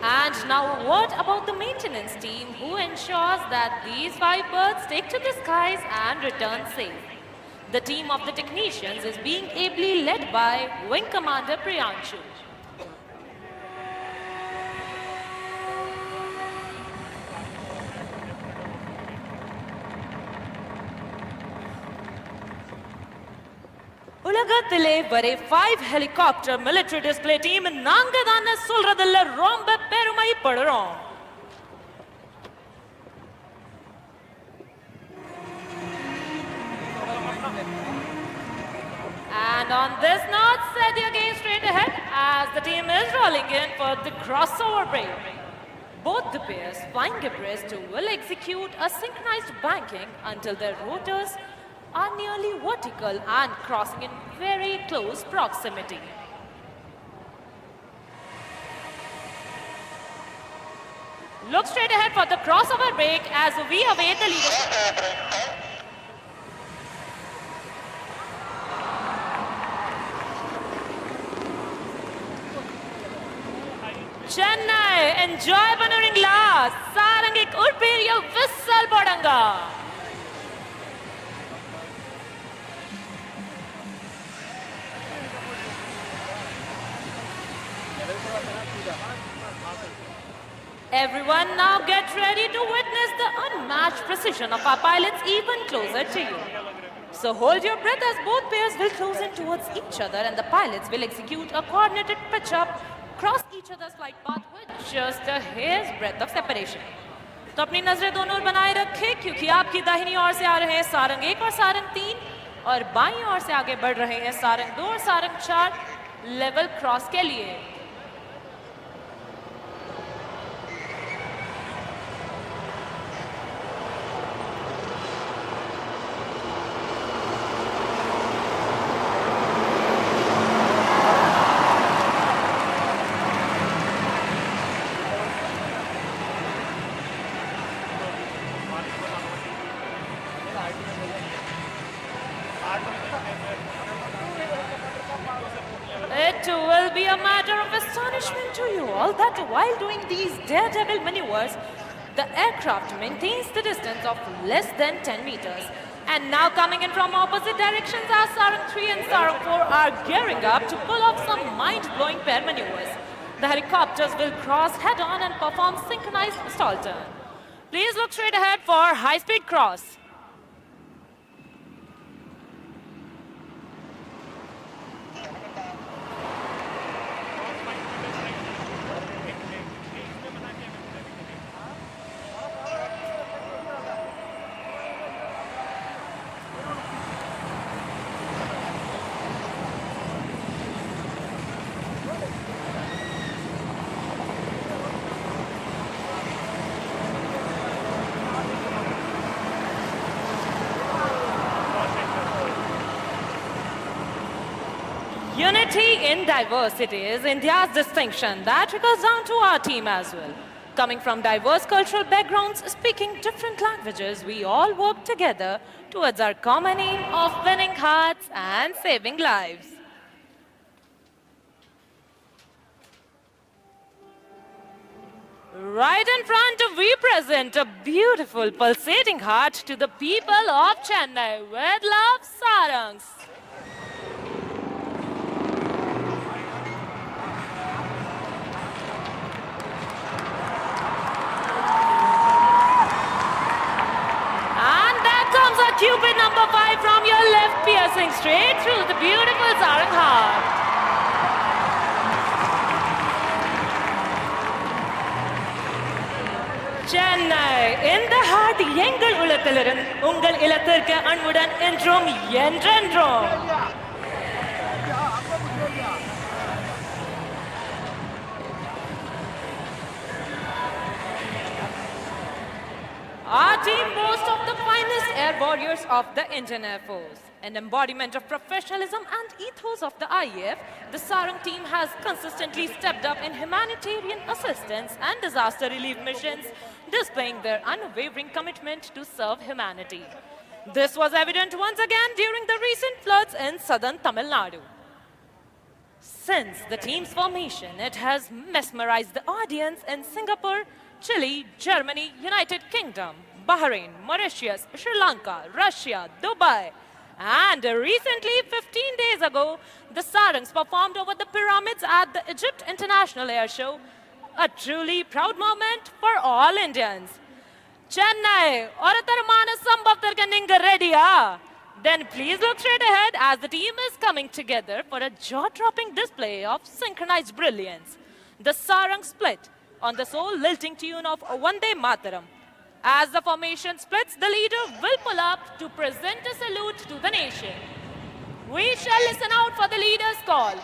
And now what about the maintenance team who ensures that these 5 birds take to the skies and return safe? The team of the technicians is being ably led by Wing Commander Priyanshu. உலகத்திலே வரை 5 helicopter military display team நாங்க தான சொல்றதுல ரொம்ப பெருமைப்படுறோம். And on this note, set your gaze straight ahead as the team is rolling in for the crossover break. Both the pairs flying abreast will execute a synchronized banking until their rotors are nearly vertical and crossing in very close proximity. Look straight ahead for the crossover break as we await the leadership. Chennai, enjoy maneuvering glass. Sarangik urperiya whistle bodanga. Everyone now get ready to witness the unmatched precision of our pilots even closer to you. So hold your breath as both pairs will close in towards each other and the pilots will execute a coordinated pitch up, cross each other's flight path with just a hair's breadth of separation. तो अपनी नजरें दोनों ओर बनाए रखें क्योंकि आपकी दाहिनी ओर से आ रहे हैं सारंग 1 और सारंग 3 और बाईं ओर से आगे बढ़ रहे हैं सारंग 2 और सारंग 4 लेवल क्रॉस के लिए. It will be a matter of astonishment to you all that while doing these daredevil maneuvers, the aircraft maintains the distance of less than 10 meters. And now coming in from opposite directions as Sarang 3 and Sarang 4 are gearing up to pull off some mind-blowing pair maneuvers. The helicopters will cross head-on and perform synchronized stall turn. Please look straight ahead for high-speed cross. Unity in diversity is India's distinction. That trickles down to our team as well. Coming from diverse cultural backgrounds, speaking different languages, we all work together towards our common aim of winning hearts and saving lives. Right in front, we present a beautiful pulsating heart to the people of Chennai with love, Sarangs. Cupid number 5 from your left, piercing straight through the beautiful Sarang heart. Chennai, in the heart, Yengal Ulatilaran, Ungal Ilathirka Anmudan Endrum Yendrendrum. Our team boasts of the finest air warriors of the Indian Air Force. An embodiment of professionalism and ethos of the IAF, the Sarang team has consistently stepped up in humanitarian assistance and disaster relief missions, displaying their unwavering commitment to serve humanity. This was evident once again during the recent floods in southern Tamil Nadu. Since the team's formation, it has mesmerized the audience in Singapore, Chile, Germany, United Kingdom, Bahrain, Mauritius, Sri Lanka, Russia, Dubai. And recently, 15 days ago, the Sarangs performed over the pyramids at the Egypt International Air Show. A truly proud moment for all Indians. Chennai, Oratarmana Sambhavtarkaninga ready, Then please look straight ahead as the team is coming together for a jaw-dropping display of synchronized brilliance. The Sarang split on the soul-lilting tune of Vande Mataram. As the formation splits, the leader will pull up to present a salute to the nation. We shall listen out for the leader's call.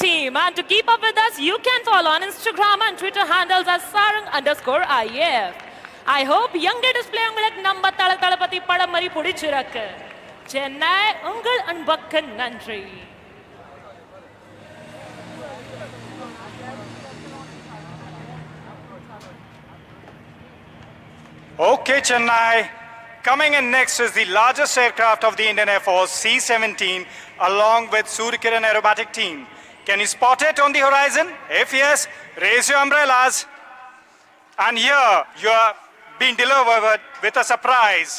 team. And to keep up with us, you can follow on Instagram and Twitter handles as sarang_if. I hope young display உங்களுக்கு நம்ம தளபதி படம் மாதிரி பிடிச்சிருக்கு. சென்னை உங்கள் அன்புக்கு நன்றி. Okay, Chennai. Coming in next is the largest aircraft of the Indian Air Force, C-17, along with Suryakiran Aerobatic Team. Can you spot it on the horizon? If yes, raise your umbrellas. And here, you are being delivered with a surprise.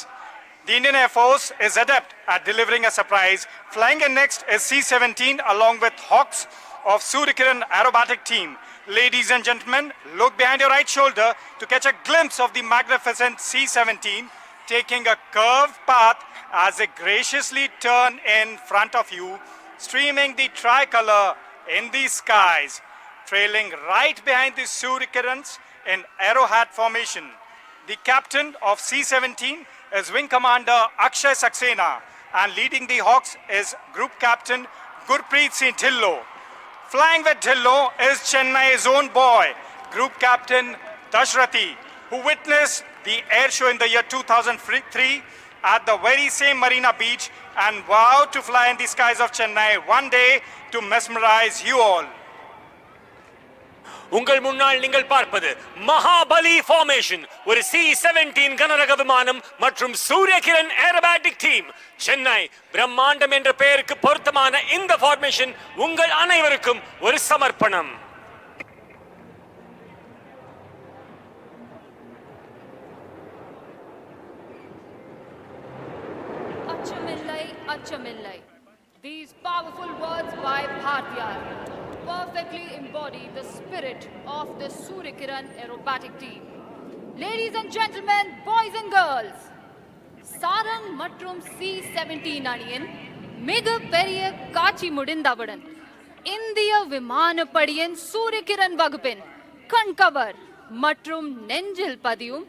The Indian Air Force is adept at delivering a surprise. Flying in next is C-17 along with Hawks of Suryakiran Aerobatic Team. Ladies and gentlemen, look behind your right shoulder to catch a glimpse of the magnificent C-17 taking a curved path as they graciously turn in front of you, streaming the tricolor in the skies, trailing right behind the Suryakirans in arrowhead formation. The captain of C-17 is Wing Commander Akshay Saxena, and leading the Hawks is Group Captain Gurpreet Singh Dhillon. Flying with Dhillon is Chennai's own boy, Group Captain Dashrathi, who witnessed the air show in the year 2003 at the very same Marina Beach and vowed to fly in the skies of Chennai one day to mesmerize you all. உங்கள் முன்னால் நீங்கள் பார்ப்பது Mahabali formation, ஒரு C-17 கனரக விமானம் மற்றும் Surya Kiran aerobatic team. Chennai பிரம்மாண்டம் என்ற பெயருக்கு பொருத்தமான இந்த ஃபார்மேஷன் உங்கள் அனைவருக்கும் ஒரு சமர்ப்பணம். Achamillai. These powerful words by Bhartiyar perfectly embody the spirit of the Suryakiran Aerobatic Team. Ladies and gentlemen, boys and girls, Sarang மற்றும் C-17 அணியின் மிக பெரிய காட்சி முடிந்தவுடன் இந்திய விமானப்படையின் சூரியகிரண் வகுப்பின் கண்கவர் மற்றும் நெஞ்சில் பதியும்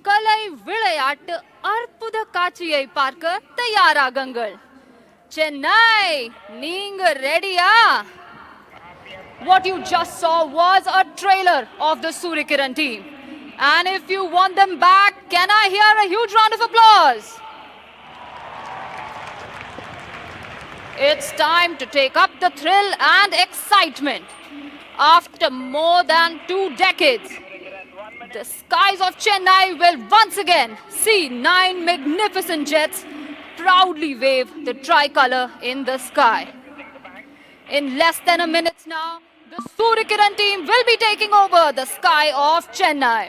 கலை விளையாட்டு அற்புத காட்சியை பார்க்க தயாராகுங்கள். சென்னை, நீங்க ரெடியா? What you just saw was a trailer of the Suryakiran team. And if you want them back, can I hear a huge round of applause? It's time to take up the thrill and excitement. After more than 2 decades, the skies of Chennai will once again see 9 magnificent jets proudly wave the tricolor in the sky. In less than a minute now, the Suryakiran team will be taking over the sky of Chennai.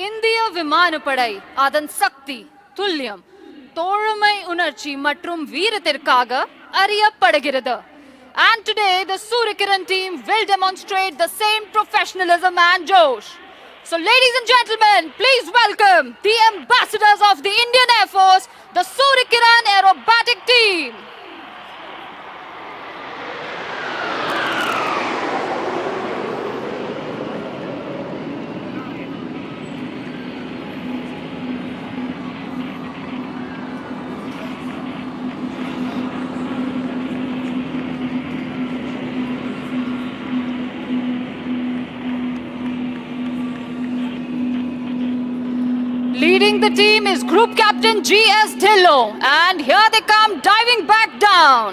இந்திய விமானப்படை அதன் சக்தி, துல்லியம், தோழமை உணர்ச்சி மற்றும் வீரத்திற்காக அறியப்படுகிறது. And today the Suryakiran team will demonstrate the same professionalism and josh. So ladies and gentlemen, please welcome the ambassadors of the Indian Air Force, the Suryakiran Aerobatic Team. Leading the team is Group Captain G.S. Dhillon, and here they come diving back down.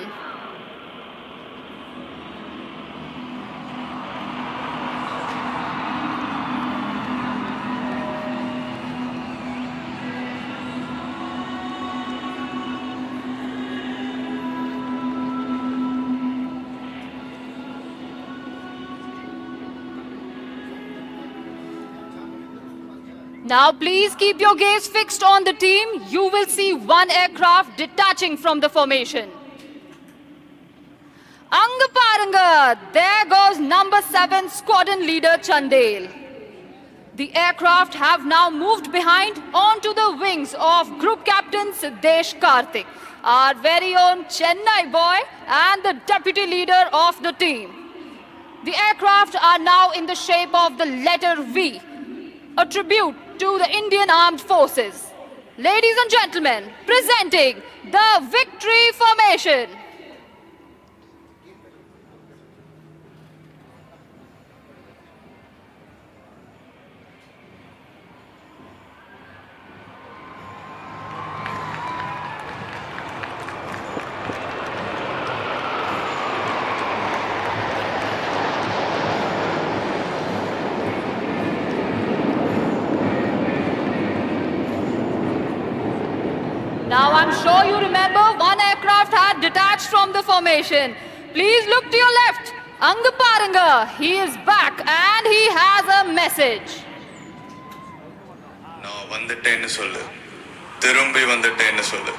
Now please keep your gaze fixed on the team. You will see one aircraft detaching from the formation. Anga paranga, there goes number 7 squadron leader Chandel. The aircraft have now moved behind onto the wings of Group Captain Siddesh Karthik, our very own Chennai boy and the deputy leader of the team. The aircraft are now in the shape of the letter V, a tribute to the Indian Armed Forces. Ladies and gentlemen, presenting the Victory Formation. Now I'm sure you remember one aircraft had detached from the formation. Please look to your left. Angaparanga, he is back and he has a message. நான் வந்துட்டேன்னு சொல்லு, திரும்பி வந்துட்டேன்னு சொல்லு.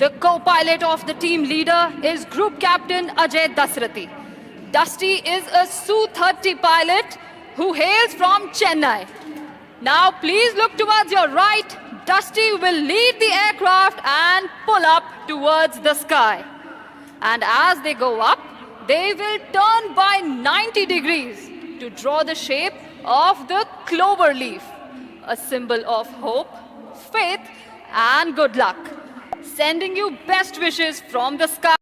The co-pilot of the team leader is Group Captain Ajay Dasrathi. Dusty is a Su-30 pilot who hails from Chennai. Now please look towards your right. Dusty will lead the aircraft and pull up towards the sky. And as they go up, they will turn by 90 degrees to draw the shape of the clover leaf, a symbol of hope, faith, and good luck. Sending you best wishes from the sky,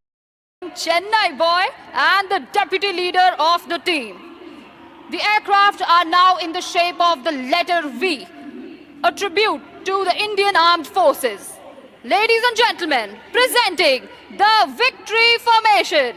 Chennai boy and the deputy leader of the team. The aircraft are now in the shape of the letter V, a tribute to the Indian Armed Forces. Ladies and gentlemen, presenting the Victory Formation.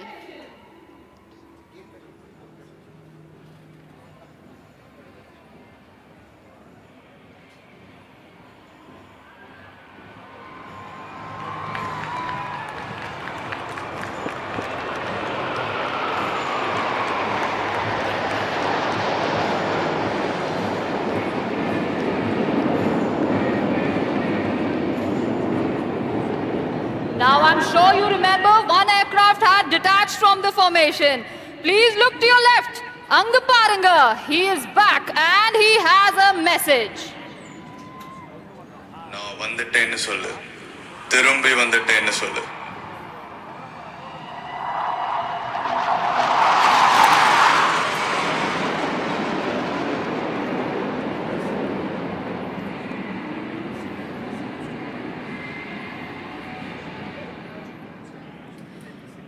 Now I'm sure you remember one aircraft had detached from the formation. Please look to your left. Angaparanga, he is back and he has a message. நான் வந்துட்டேன்னு சொல்லு, திரும்பி வந்துட்டேன்னு சொல்லு.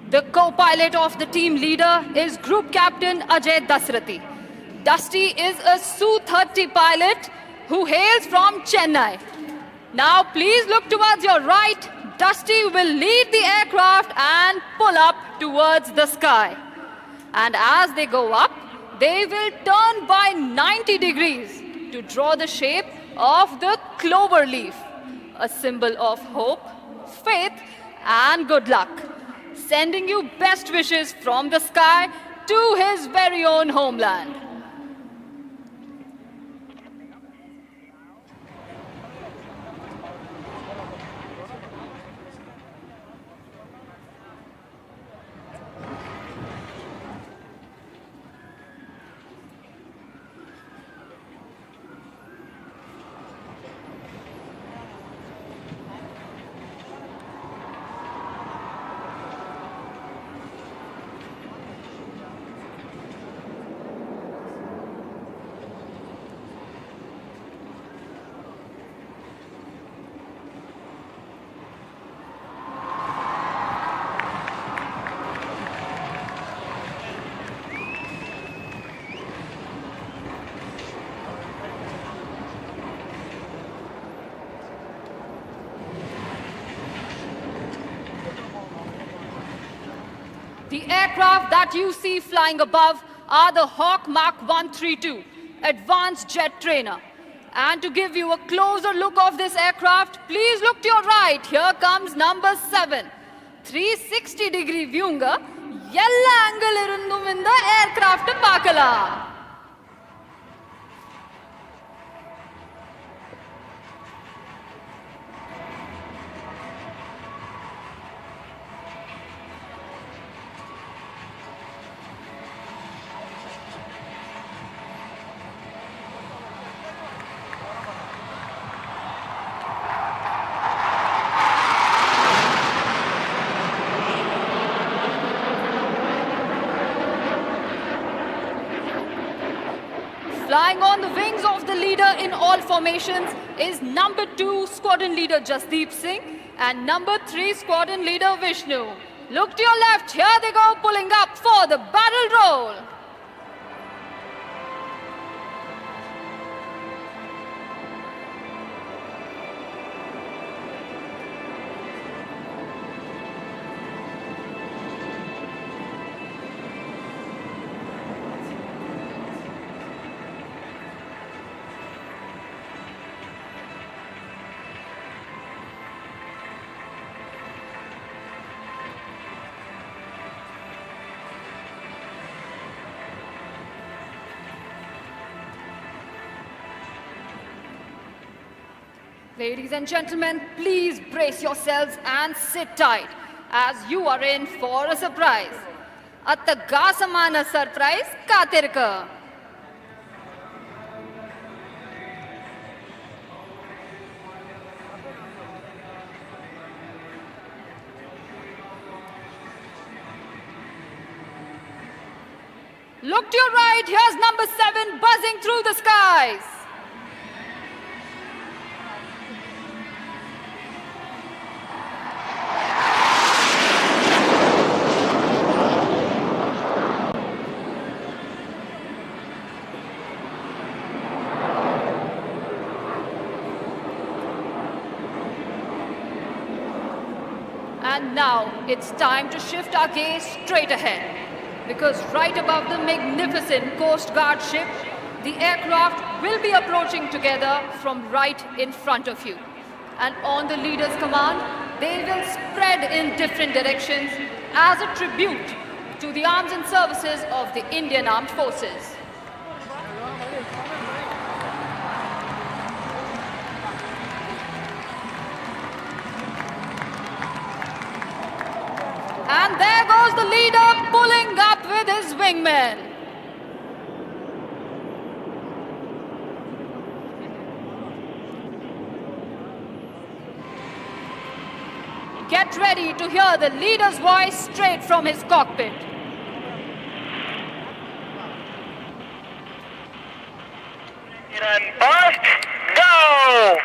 The co-pilot of the team leader is Group Captain Ajay Dasrathi. Dusty is a Su-30 pilot who hails from Chennai. Now please look towards your right. Dusty will lead the aircraft and pull up towards the sky. And as they go up, they will turn by 90 degrees to draw the shape of the clover leaf, a symbol of hope, faith, and good luck. Sending you best wishes from the sky to his very own homeland. The aircraft that you see flying above are the Hawk Mark 132 Advanced Jet Trainer. And to give you a closer look of this aircraft, please look to your right. Here comes number 7. 360 degree viewங்க எல்லா angle இருந்தும் இந்த aircraft பார்க்கலாம். Flying on the wings of the leader in all formations is number 2 squadron leader Jasdeep Singh and number 3 squadron leader Vishnu. Look to your left, here they go, pulling up for the barrel roll. Ladies and gentlemen, please brace yourselves and sit tight as you are in for a surprise. Attagasamana surprise katirka. Look to your right, here's number 7 buzzing through the skies. And now it's time to shift our gaze straight ahead. Because right above the magnificent Coast Guard ship, the aircraft will be approaching together from right in front of you. And on the leader's command, they will spread in different directions as a tribute to the arms and services of the Indian Armed Forces. And there goes the leader pulling up with his wingmen. Get ready to hear the leader's voice straight from his cockpit. And bust, go!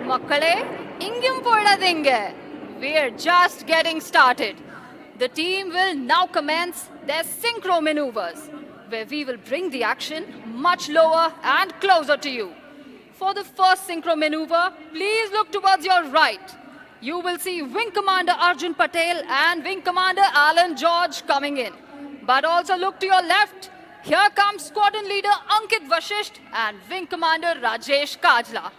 Makkale, ingum podadinga. We're just getting started. The team will now commence their synchro maneuvers, where we will bring the action much lower and closer to you. For the first synchro maneuver, please look towards your right. You will see Wing Commander Arjun Patel and Wing Commander Alan George coming in. But also look to your left. Here comes Squadron Leader Ankit Vashisht and Wing Commander Rajesh Kajla.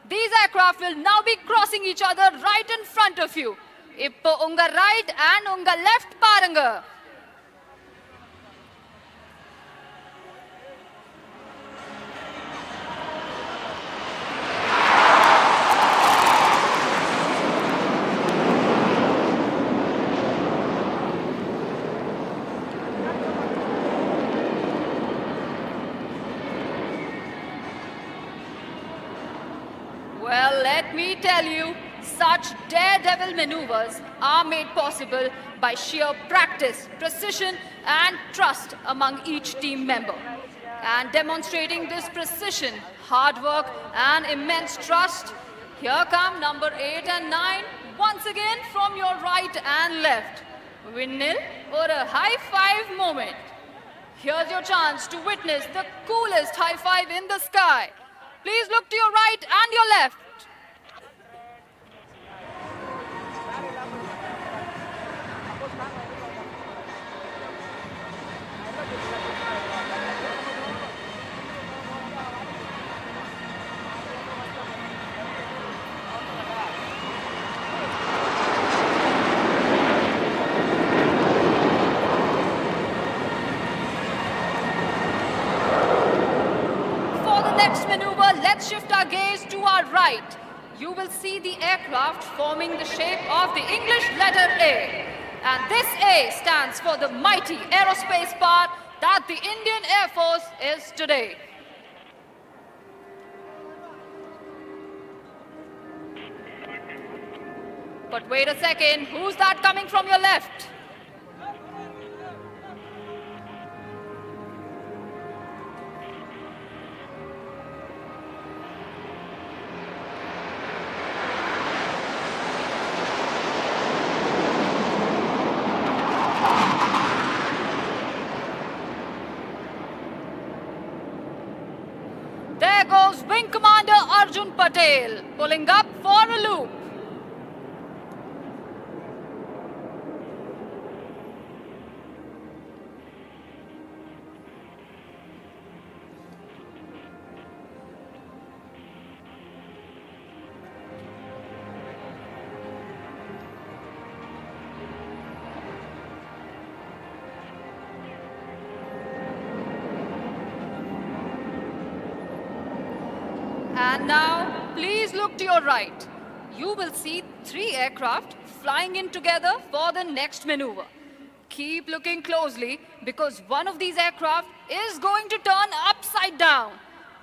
These aircraft will now be crossing each other right in front of you. Ippo unga right and unga left paranga. Well, let me tell you, such daredevil maneuvers are made possible by sheer practice, precision and trust among each team member. And demonstrating this precision, hard work and immense trust, here come number 8 and 9 once again from your right and left. Windmill or a high five moment. Here's your chance to witness the coolest high five in the sky. Please look to your right and your left. Let's shift our gaze to our right. You will see the aircraft forming the shape of the English letter A. And this A stands for the mighty aerospace power that the Indian Air Force is today. But wait a second, who's that coming from your left? There goes Wing Commander Arjun Patel, pulling up for a loop. And now, please look to your right. You will see 3 aircraft flying in together for the next maneuver. Keep looking closely because one of these aircraft is going to turn upside down.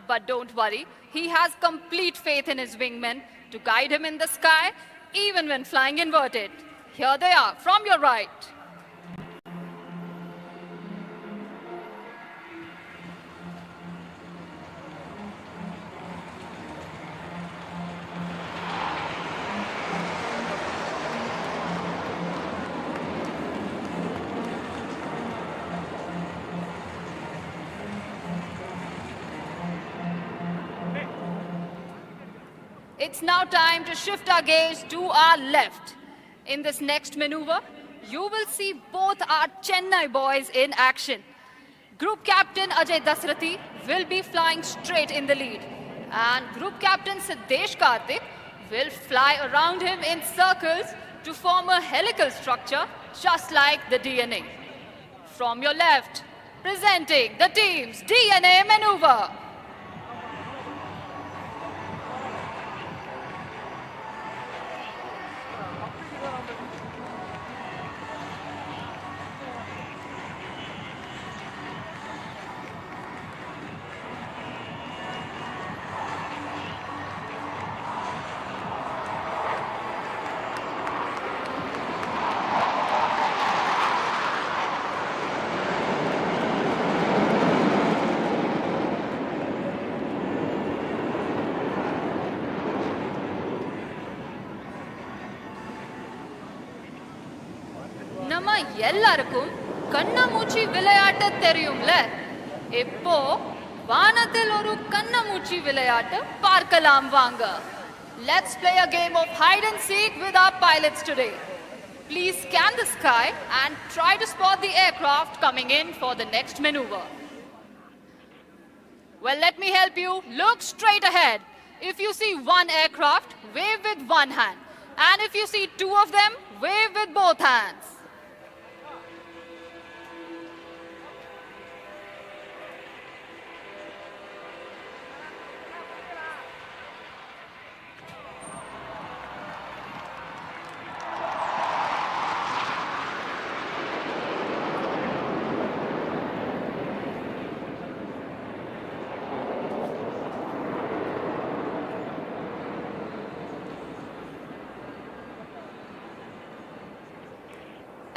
But don't worry, he has complete faith in his wingmen to guide him in the sky, even when flying inverted. Here they are from your right. It's now time to shift our gaze to our left. In this next maneuver, you will see both our Chennai boys in action. Group Captain Ajay Dasrathi will be flying straight in the lead. And Group Captain Siddesh Karthik will fly around him in circles to form a helical structure just like the DNA. From your left, presenting the team's DNA maneuver. நம்ம எல்லாருக்கும் கண்ணாமூச்சி விளையாட்டு தெரியும்ல. இப்போ வானத்தில் ஒரு கண்ணாமூச்சி விளையாட்டு பார்க்கலாம் வாங்க. Let's play a game of hide and seek with our pilots today. Please scan the sky and try to spot the aircraft coming in for the next maneuver. Well, let me help you. Look straight ahead. If you see one aircraft, wave with one hand. And if you see 2 of them, wave with both hands.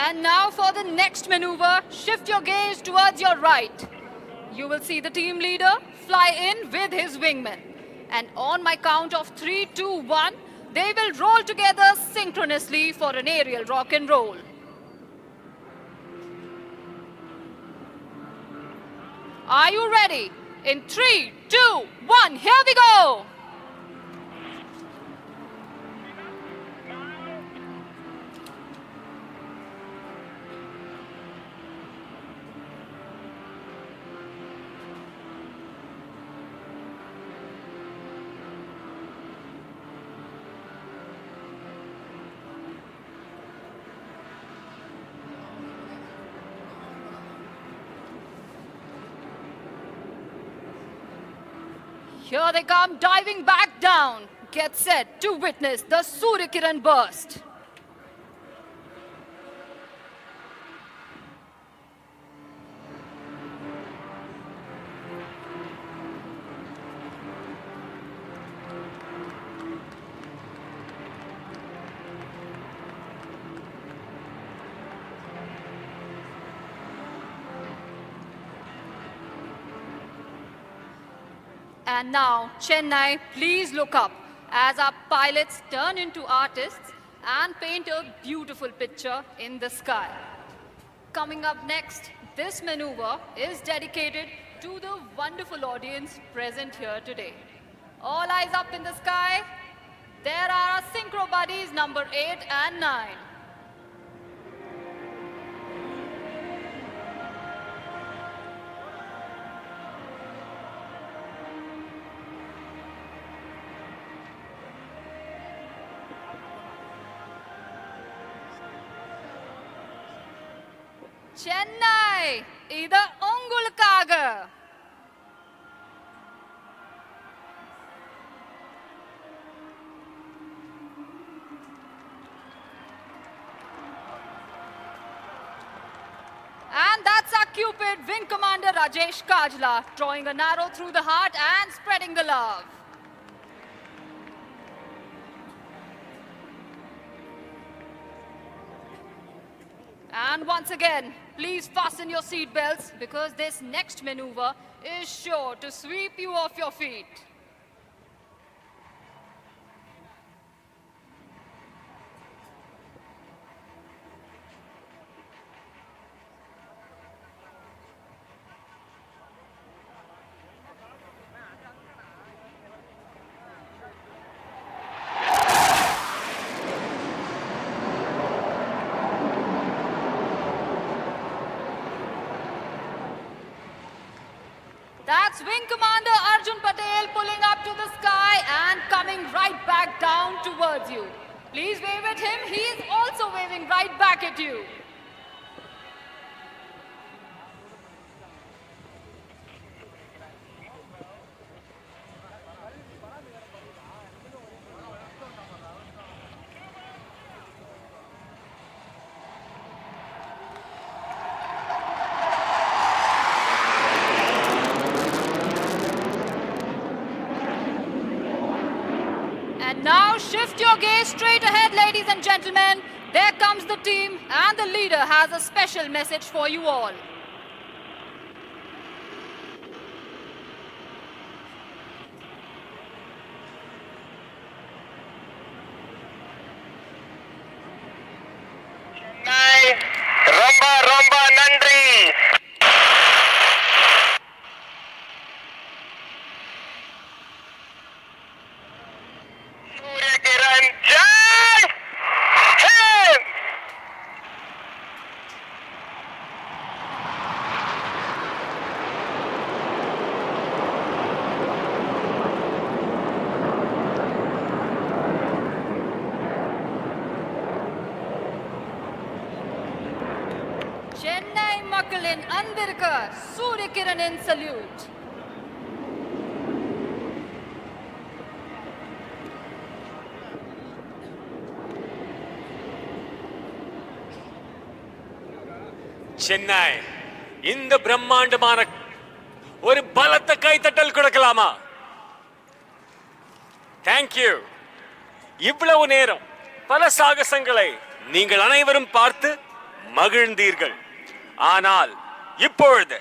And now for the next maneuver, shift your gaze towards your right. You will see the team leader fly in with his wingmen. And on my count of 3, 2, 1, they will roll together synchronously for an aerial rock and roll. Are you ready? In 3, 2, 1, here we go! Here they come, diving back down. Get set to witness the Surya Kiran burst. And now, Chennai, please look up as our pilots turn into artists and paint a beautiful picture in the sky. Coming up next, this maneuver is dedicated to the wonderful audience present here today. All eyes up in the sky. There are our synchro buddies number 8 and 9. Chennai, இது உங்களுக்காக. And that's our Cupid Wing Commander Rajesh Kajla, drawing an arrow through the heart and spreading the love. And once again, please fasten your seat belts because this next maneuver is sure to sweep you off your feet. That's Wing Commander Arjun Patel pulling up to the sky and coming right back down towards you. Please wave at him. He is also waving right back at you. And now shift your gaze straight ahead, ladies and gentlemen. There comes the team, and the leader has a special message for you all. Chennai, Romba Romba Nandri. Suryakiran Jai Hind. Chennai Makkalin Andirka Suryakiranin salute. Chennai இந்த பிரம்மாண்டமான ஒரு பலத்த கைத்தட்டல் கொடுக்கலாமா? Thank you. இவ்வளவு நேரம் பல சாகசங்களை நீங்கள் அனைவரும் பார்த்து மகிழ்ந்தீர்கள். ஆனால் இப்பொழுது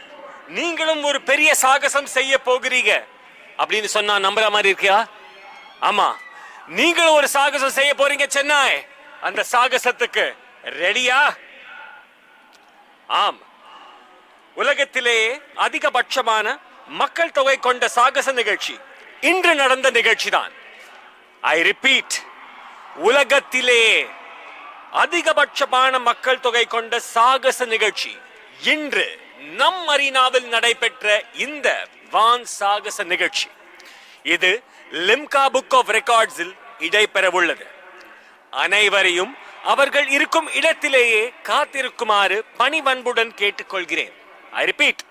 நீங்களும் ஒரு பெரிய சாகசம் செய்ய போகிறீங்க அப்படின்னு சொன்னா நம்புற மாதிரி இருக்கியா? ஆமா, நீங்களும் ஒரு சாகசம் செய்ய போறீங்க சென்னை. அந்த சாகசத்துக்கு ரெடியா? ஆம், உலகத்திலேயே அதிகபட்சமான மக்கள் தொகை கொண்ட சாகச நிகழ்ச்சி இன்று நடந்த நிகழ்ச்சி தான். ஐ ரிப்பீட், உலகத்திலேயே அதிகபட்சமான மக்கள் தொகை கொண்ட சாகச நிகழ்ச்சி இன்று நம் மரீனாவில் நடைபெற்ற இந்த வான் சாகச நிகழ்ச்சி. இது லிம்கா புக் ஆஃப் ரெக்கார்ட்ஸில் இடம்பெற உள்ளது. அனைவரையும் அவர்கள் இருக்கும் இடத்திலேயே காத்திருக்குமாறு பணிவன்புடன் கேட்டுக்கொள்கிறேன். ஐ ரிப்பீட்,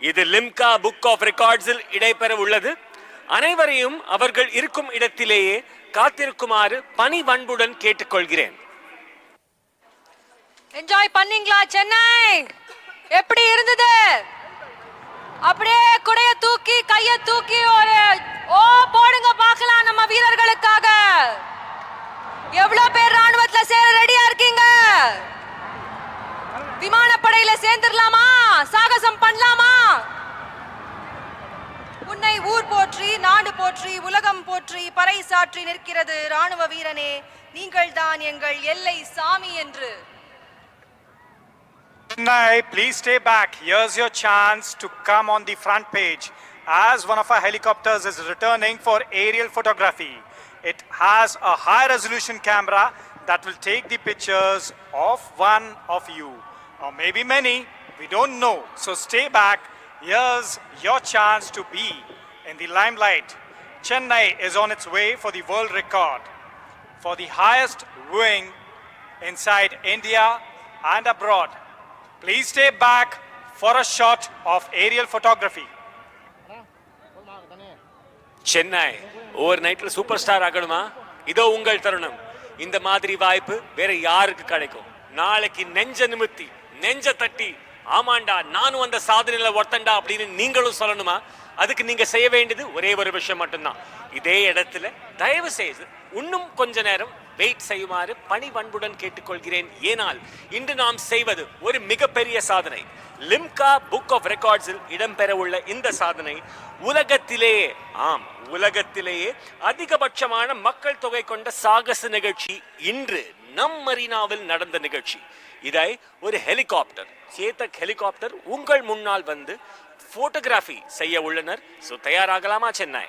இது லிம்கா புக் ஆஃப் ரெக்கார்ட்ஸில் இடம்பெற உள்ளது. அனைவரையும் அவர்கள் இருக்கும் இடத்திலேயே காத்திருக்குமாறு பணிவன்புடன் கேட்டுக்கொள்கிறேன். என்ஜாய் பண்ணீங்களா சென்னை? எப்படி இருந்தது? அப்படியே குடைய தூக்கி கைய தூக்கி ஒரு ஓ போடுங்க பார்க்கலாம் நம்ம வீரர்களுக்காக. எவ்வளவு பேர் ராணுவத்துல சேர ரெடியா இருக்கீங்க? விமானப்படையில சேர்ந்துடலாமா? சாகசம் பண்ணலாமா? உன்னை ஊர் போற்றி போற்றி உலகம் போற்றி பறைசாற்றி நிற்கிறது ராணுவ வீரனே நீங்கள் தான் எங்கள் எல்லை சாமி என்று. Chennai, please stay back. Here's your chance to come on the front page as one of our helicopters is returning for aerial photography. It has a high resolution camera that will take the pictures of one of you or maybe many, we don't know. So stay back. Here's your chance to be in the limelight. Chennai is on its way for the world record for the highest viewing inside India and abroad. Please stay back for a shot of aerial photography. Chennai over நைட்ல super star ஆகணுமா? இதோ உங்கள் தருணம். இந்த மாதிரி வாய்ப்பு வேற யாருக்கு கிடைக்கும்? நாளைக்கு நெஞ்ச நிமித்தி நெஞ்ச தட்டி ஆமாண்டா நானும் அந்த சாதனையில ஒருத்தண்டா அப்படின்னு நீங்களும் சொல்லணுமா? அதுக்கு நீங்க செய்ய வேண்டியது ஒரே ஒரு விஷயம் மட்டும்தான். இதே இடத்துல தயவு செய்து இன்னும் கொஞ்ச நேரம் வெயிட் செய்யுமாறு பணிவன்புடன் கேட்டுக்கொள்கிறேன். ஏனால் இன்று நாம் செய்வது ஒரு மிகப்பெரிய சாதனை. லிம்கா புக் ஆஃப் ரெக்கார்ட்ஸில் இடம்பெற உள்ள இந்த சாதனை உலகத்திலேயே உலகத்திலேயே அதிகபட்சமான மக்கள் தொகை கொண்ட சாகச நிகழ்ச்சி இன்று நம் மரீனாவில் நடந்த நிகழ்ச்சி. இதை ஒரு ஹெலிகாப்டர் சேதக் ஹெலிகாப்டர் உங்கள் முன்னால் வந்து போட்டோகிராஃபி செய்ய உள்ளனர். சோ தயாராகலாமா Chennai?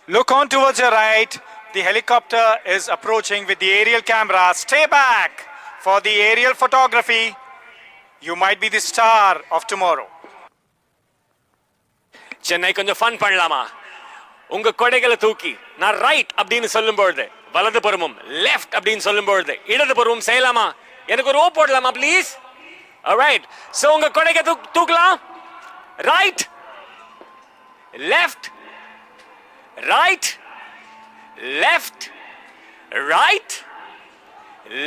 Look on towards your right. The helicopter is approaching with the aerial camera. Stay back for the aerial photography. You might be the star of tomorrow. Chennai கொஞ்சம் ஃபன் பண்ணலாமா? உங்க கொடைகளை தூக்கி நான் ரைட் அப்படின்னு சொல்லும் பொழுது வலதுபுறமும் லெஃப்ட் அப்படின்னு சொல்லும் பொழுது இடதுபுறமும் செய்யலாமா? எனக்கு ஒரு ஓ போடலாமா ப்ளீஸ்? ஆல்ரைட். சோ உங்க கொடைகளை தூக்கலாம். Right left right, left, right,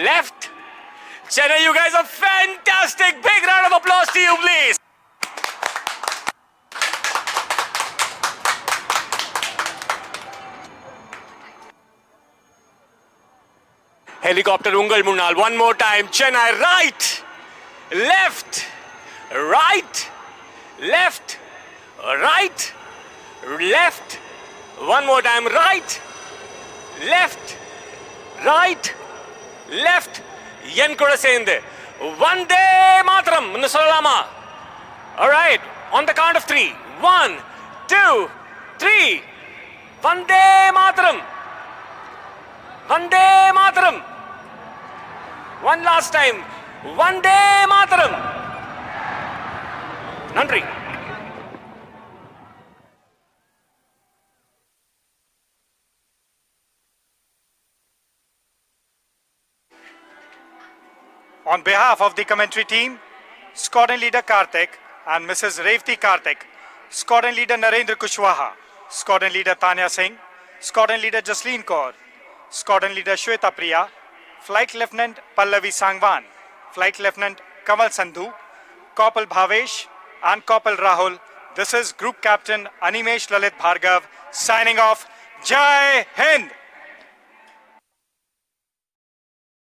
left. Chennai, you guys are fantastic. Big round of applause to you, please. Helicopter ungal munnal. One more time. Chennai, right, left, right, left, right, left. One more time. Right, left, right, left. yen kuda sende vande matram nu sollama. All right, on the count of 3. 1 2 3. Vande matram, vande matram. One last time. Vande matram. Nandri. On behalf of the commentary team, Squadron Leader Karthik and Mrs. Revati Karthik, Squadron Leader Narendra Kushwaha, Squadron Leader Tanya Singh, Squadron Leader Jasleen Kaur, Squadron Leader Shweta Priya, Flight Lieutenant Pallavi Sangwan, Flight Lieutenant Kamal Sandhu, Corporal Bhavesh and Corporal Rahul. This is Group Captain Animesh Lalit Bhargav signing off. Jai Hind!